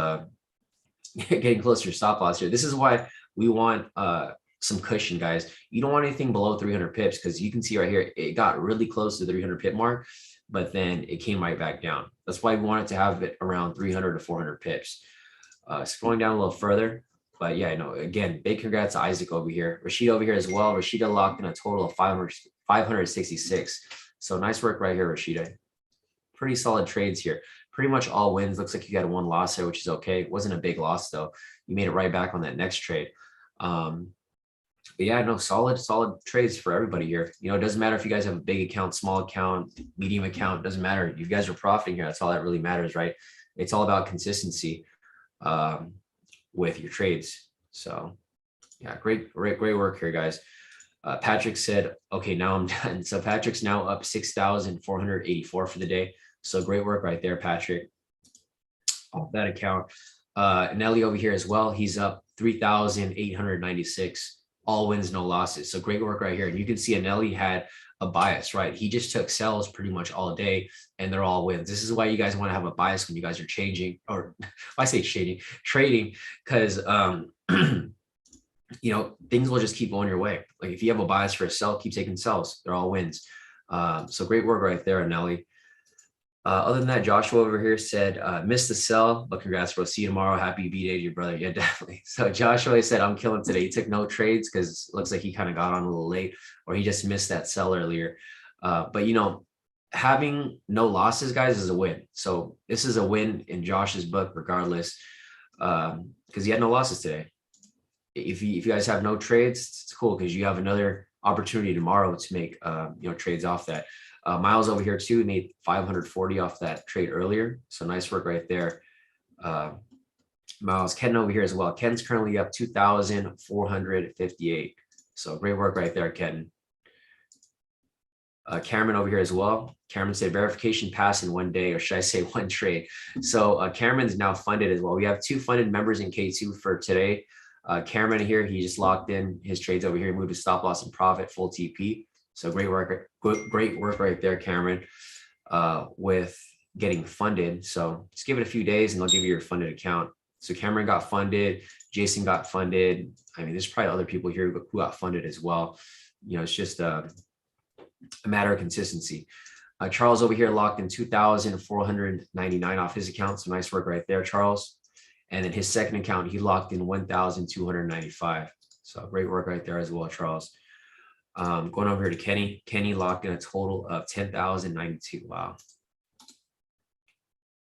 getting closer to stop loss here. This is why we want some cushion, guys. You don't want anything below 300 pips, because you can see right here, it got really close to the 300 pip mark, but then it came right back down. That's why we wanted to have it around 300 to 400 pips. Scrolling down a little further. But yeah, again, big congrats to Isaac over here. Rashida over here as well. Rashida locked in a total of 566. So nice work right here, Rashida. Pretty solid trades here. Pretty much all wins. Looks like you got one loss there, which is okay. It wasn't a big loss though. You made it right back on that next trade. But yeah, no, solid trades for everybody here. It doesn't matter if you guys have a big account, small account, medium account, doesn't matter. You guys are profiting here. That's all that really matters, right? It's all about consistency with your trades. So yeah, great work here, guys. Patrick said, okay, now I'm done. So Patrick's now up 6,484 for the day. So great work right there, Patrick, off that account. Nelly over here as well. He's up 3,896. All wins, no losses. So great work right here. And you can see Nelly had a bias, right? He just took sells pretty much all day, and they're all wins. This is why you guys want to have a bias when you guys are changing, or I say trading, because things will just keep going your way. Like if you have a bias for a sell, keep taking sells. They're all wins. So great work right there, Nelly. Other than that, Joshua over here said, missed the sell, but congrats, bro. See you tomorrow. Happy B-Day to your brother. Yeah, definitely. So Joshua said, I'm killing today. He took no trades because it looks like he kind of got on a little late, or he just missed that sell earlier. But, you know, having no losses, guys, is a win. So this is a win in Josh's book, regardless, because he had no losses today. If you guys have no trades, it's cool because you have another opportunity tomorrow to make you know, trades off that. Miles over here too made 540 off that trade earlier, so nice work right there. Miles, Ken over here as well. Ken's currently up 2,458. So great work right there, Ken. Cameron over here as well. Cameron said verification pass in 1 day, or should I say one trade? So Cameron's now funded as well. We have 2 funded members in K2 for today. Cameron here, he just locked in his trades over here, moved to stop loss and profit, full TP. So great work right there, Cameron, with getting funded. So just give it a few days and they'll give you your funded account. So Cameron got funded, Jason got funded. I mean, there's probably other people here who got funded as well. You know, it's just a matter of consistency. Charles over here locked in 2,499 off his account. So nice work right there, Charles. And then his second account, he locked in 1,295. So great work right there as well, Charles. Going over here to Kenny. Kenny locked in a total of 10,092. Wow.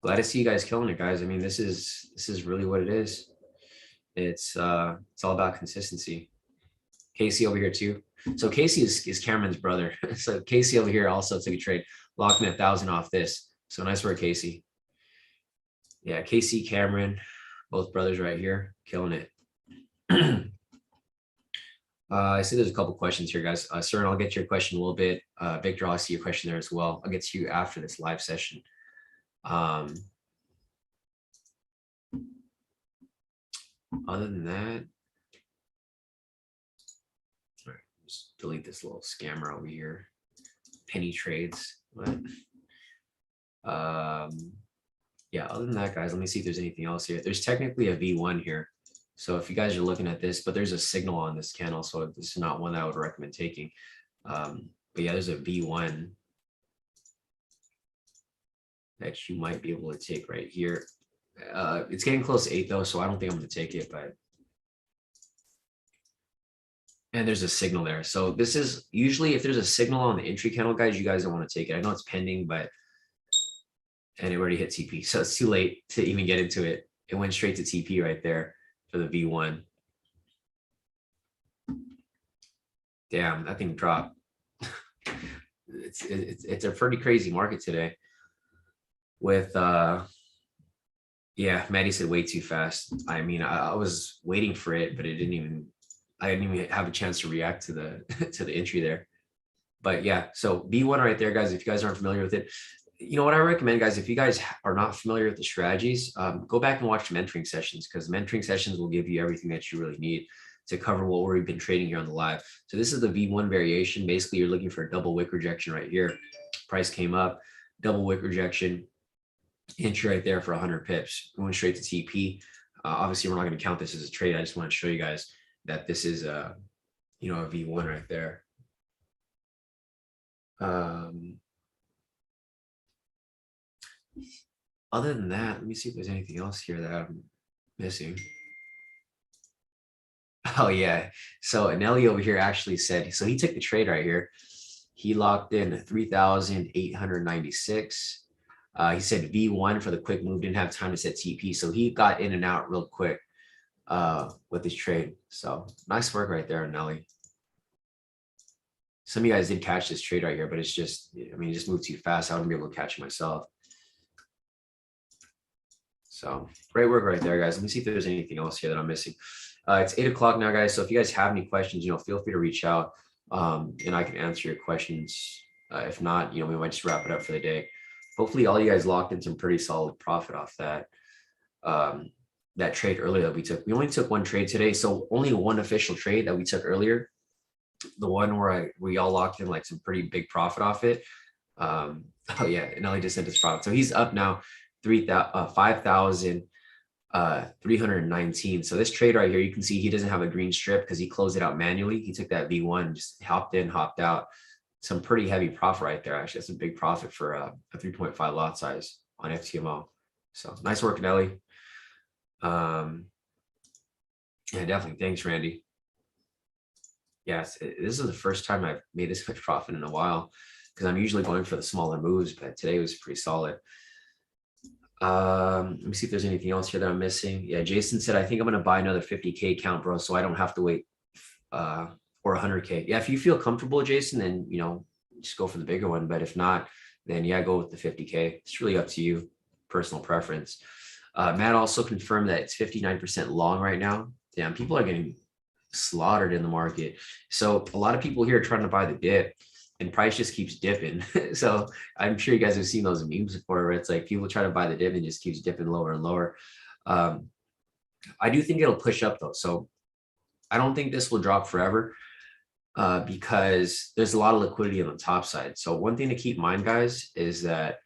Glad to see you guys killing it, guys. I mean, this is really what it is. It's all about consistency. Casey over here too. So Casey is Cameron's brother. So Casey over here also took a trade, locked in 1,000 off this. So nice work, Casey. Yeah, Casey, Cameron, both brothers right here, killing it. I see there's a couple questions here, guys. Sir, I'll get to your question a little bit. Victor, I'll see your question there as well. I'll get to you after this live session. Other than that, all right, just delete this little scammer over here. Penny trades. But, yeah, other than that, guys, let me see if there's anything else here. There's technically a V1 here. So if you guys are looking at this, but there's a signal on this candle, so this is not one that I would recommend taking. But yeah, there's a V1 that you might be able to take right here. It's getting close to 8 though, so I don't think I'm going to take it, but. And there's a signal there. So this is usually, if there's a signal on the entry candle, guys, you guys don't want to take it. I know it's pending, but, and it already hit TP. So it's too late to even get into it. It went straight to TP right there for the V1. Damn, that thing dropped. It's a pretty crazy market today. With yeah, Maddie said way too fast. I mean, I was waiting for it, but I didn't even have a chance to react to the to the entry there. But yeah, so V1 right there, guys. If you guys aren't familiar with it, you know what I recommend, guys, if you guys are not familiar with the strategies, go back and watch mentoring sessions, because mentoring sessions will give you everything that you really need to cover what we've been trading here on the live. So this is the V1 variation. Basically, you're looking for a double wick rejection right here. Price came up, double wick rejection, entry right there for 100 pips, going straight to TP. Obviously, we're not going to count this as a trade. I just want to show you guys that this is a, you know, a V1 right there. Other than that, let me see if there's anything else here that I'm missing. Oh yeah, so Nelly over here actually said, so he took the trade right here. He locked in 3,896. He said V1 for the quick move, didn't have time to set TP, so he got in and out real quick with his trade. So nice work right there, Nelly. Some of you guys did catch this trade right here, but it's just, I mean, it just moved too fast. I wouldn't be able to catch it myself. So great work right there, guys. Let me see if there's anything else here that I'm missing. It's 8 o'clock now, guys. So if you guys have any questions, you know, feel free to reach out and I can answer your questions. If not, you know, we might just wrap it up for the day. Hopefully all you guys locked in some pretty solid profit off that that trade earlier that we took. We only took one trade today, so only one official trade that we took earlier. The one where we all locked in like some pretty big profit off it. Oh yeah, and Ellie just sent his profit. So he's up now 5,319. So this trade right here, you can see he doesn't have a green strip because he closed it out manually. He took that V1, just hopped in, hopped out some pretty heavy profit right there. Actually, that's a big profit for a 3.5 lot size on FTMO. So nice work, Nelly. Yeah, definitely. Thanks, Randy. Yes, this is the first time I've made this much profit in a while because I'm usually going for the smaller moves, but today was pretty solid. Let me see if there's anything else here that I'm missing. Yeah, Jason said, I think I'm going to buy another 50K account, bro, so I don't have to wait or 100K. Yeah, if you feel comfortable, Jason, then, you know, just go for the bigger one. But if not, then yeah, go with the 50K. It's really up to you, personal preference. Matt also confirmed that it's 59% long right now. Damn, people are getting slaughtered in the market. So a lot of people here are trying to buy the dip and price just keeps dipping. So I'm sure you guys have seen those memes before where it's like people try to buy the dip and just keeps dipping lower and lower. I do think it'll push up though. So I don't think this will drop forever because there's a lot of liquidity on the top side. So one thing to keep in mind, guys, is that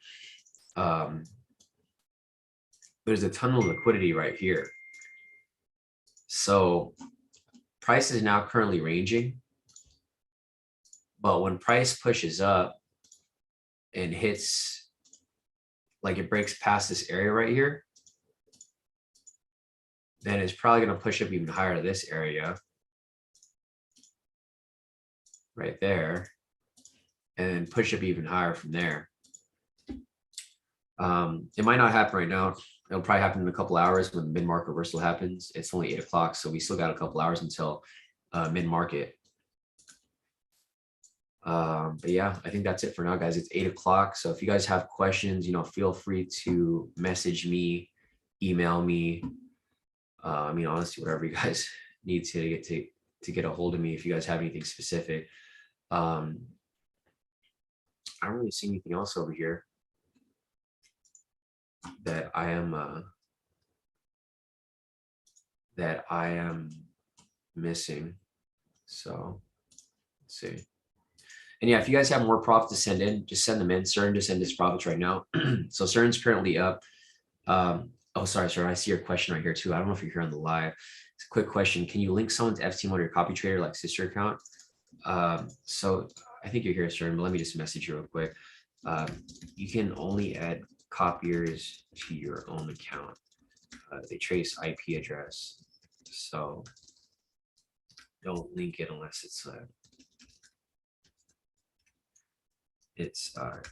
there's a ton of liquidity right here. So price is now currently ranging, but when price pushes up and hits, like it breaks past this area right here, then it's probably going to push up even higher to this area right there and push up even higher from there. It might not happen right now. It'll probably happen in a couple hours when the mid-market reversal happens. It's only 8 o'clock, so we still got a couple hours until mid-market. But yeah, I think that's it for now, guys. It's 8 o'clock. So if you guys have questions, you know, feel free to message me, email me. I mean, honestly, whatever you guys need to get a hold of me if you guys have anything specific. I don't really see anything else over here that I am missing. So let's see. And yeah, if you guys have more profit to send in, just send them in. CERN just send his profits right now. So CERN's currently up. Oh, sorry, sir. I see your question right here too. I don't know if you're here on the live. It's a quick question. Can you link someone's FTM on your copy trader like sister account? So I think you're here, CERN, but let me just message you real quick. You can only add copiers to your own account. They trace IP address. So don't link it unless it's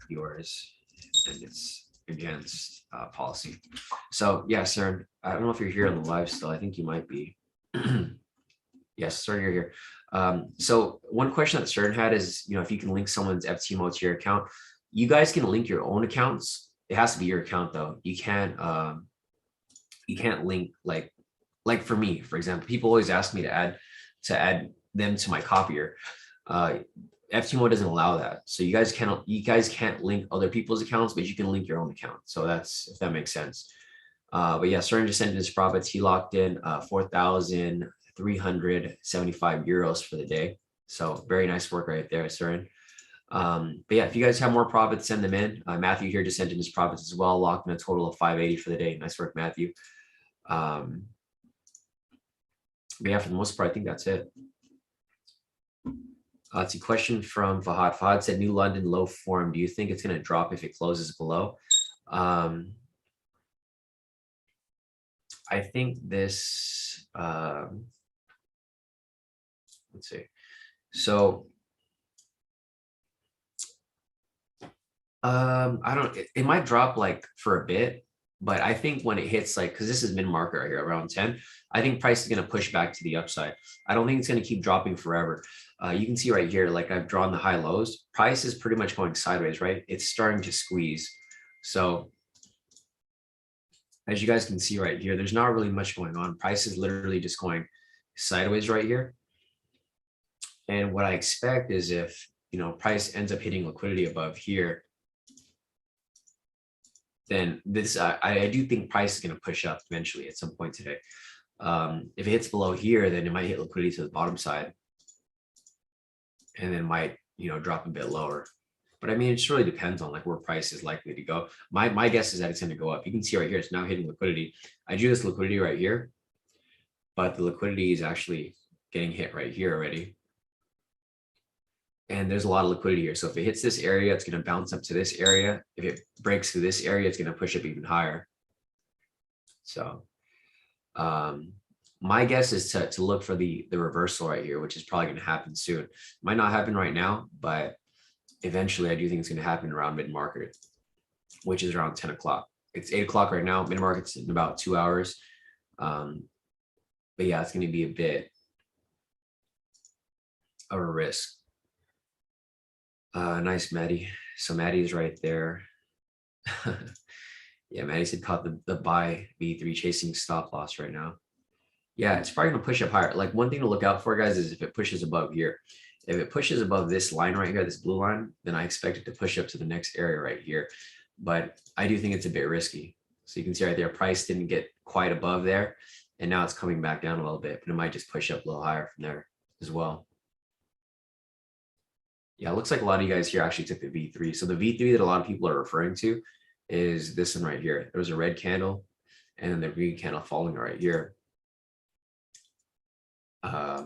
yours and it's against policy. So yeah, CERN, I don't know if you're here on the live still. I think you might be. Yes, CERN, you're here. So one question that CERN had is, you know, if you can link someone's FTMO to your account, you guys can link your own accounts. It has to be your account though. You can't link like for me, for example, people always ask me to add them to my copier. FTMO doesn't allow that. So you guys can't link other people's accounts, but you can link your own account. So that's, if that makes sense. But yeah, CERN just sent his profits. He locked in 4,375 euros for the day. So very nice work right there, CERN. But yeah, if you guys have more profits, send them in. Matthew here just sent in his profits as well, locked in a total of 580 for the day. Nice work, Matthew. But yeah, for the most part, I think that's it. It's a question from Fahad. Fahad said, New London low form. Do you think it's going to drop if it closes below? I think this, let's see. So, it might drop like for a bit, but I think when it hits like, because this is mid-market right here around 10, I think price is going to push back to the upside. I don't think it's going to keep dropping forever. You can see right here, like I've drawn the high lows. Price is pretty much going sideways, right? It's starting to squeeze. So as you guys can see right here, there's not really much going on. Price is literally just going sideways right here. And what I expect is if, you know, price ends up hitting liquidity above here, then this, I do think price is going to push up eventually at some point today. If it hits below here, then it might hit liquidity to the bottom side and then might, you know, drop a bit lower. But I mean, it just really depends on like where price is likely to go. My guess is that it's going to go up. You can see right here, it's now hitting liquidity. I drew this liquidity right here, but the liquidity is actually getting hit right here already. And there's a lot of liquidity here. So if it hits this area, it's going to bounce up to this area. If it breaks through this area, it's going to push up even higher. So my guess is to look for the reversal right here, which is probably going to happen soon. Might not happen right now, but eventually I do think it's going to happen around mid-market, which is around 10 o'clock. It's 8 o'clock right now. Mid-market's in about 2 hours. But yeah, it's going to be a bit of a risk. Nice, Maddie. So Maddie is right there. Yeah, Maddie said caught the buy V3 chasing stop loss right now. Yeah, it's probably gonna push up higher. Like one thing to look out for, guys, is if it pushes above here. If it pushes above this line right here, this blue line, then I expect it to push up to the next area right here. But I do think it's a bit risky. So you can see right there, price didn't get quite above there. And now it's coming back down a little bit, but it might just push up a little higher from there as well. Yeah, it looks like a lot of you guys here actually took the V3. So the V3 that a lot of people are referring to is this one right here. There was a red candle and then the green candle falling right here. I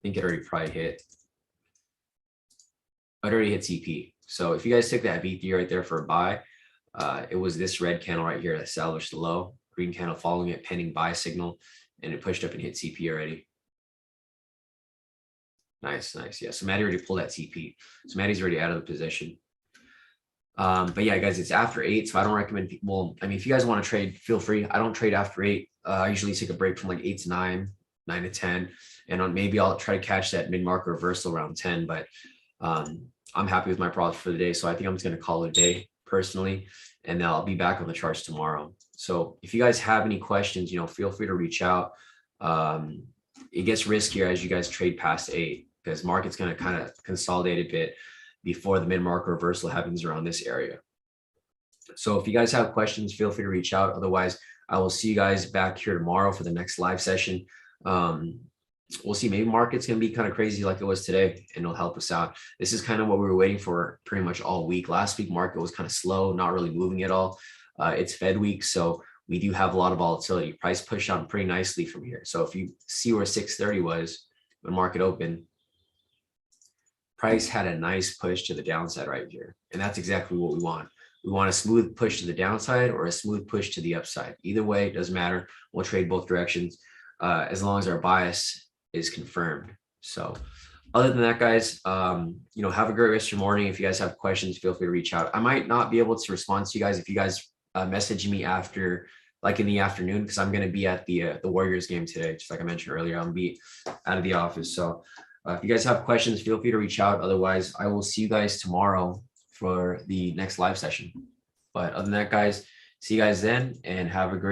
think it already probably hit. It already hit TP. So if you guys took that V3 right there for a buy, it was this red candle right here that established the low, green candle following it, pending buy signal, and it pushed up and hit TP already. Nice, nice. Yeah, so Maddie already pulled that TP. So Maddie's already out of the position. But yeah, guys, it's after 8, so I don't recommend people. Well, I mean, if you guys want to trade, feel free. I don't trade after 8. I usually take a break from like 8 to 9, 9 to 10, and maybe I'll try to catch that mid-market reversal around 10. But I'm happy with my profit for the day, so I think I'm just going to call it a day personally, and I'll be back on the charts tomorrow. So if you guys have any questions, feel free to reach out. It gets riskier as you guys trade past 8 because market's going to kind of consolidate a bit before the mid-market reversal happens around this area. So if you guys have questions, feel free to reach out. Otherwise, I will see you guys back here tomorrow for the next live session. We'll see. Maybe market's going to be kind of crazy like it was today, and it'll help us out. This is kind of what we were waiting for pretty much all week. Last week, market was kind of slow, not really moving at all. It's Fed week, so we do have a lot of volatility. Price pushed on pretty nicely from here. So if you see where 630 was when market opened, price had a nice push to the downside right here. And that's exactly what we want. We want a smooth push to the downside or a smooth push to the upside. Either way, it doesn't matter. We'll trade both directions as long as our bias is confirmed. So other than that, guys, have a great rest of your morning. If you guys have questions, feel free to reach out. I might not be able to respond to you guys if you guys message me after, like in the afternoon, because I'm going to be at the Warriors game today. Just like I mentioned earlier, I'm going to be out of the office. So if you guys have questions, feel free to reach out. Otherwise, I will see you guys tomorrow for the next live session. But other than that, guys, see you guys then and have a great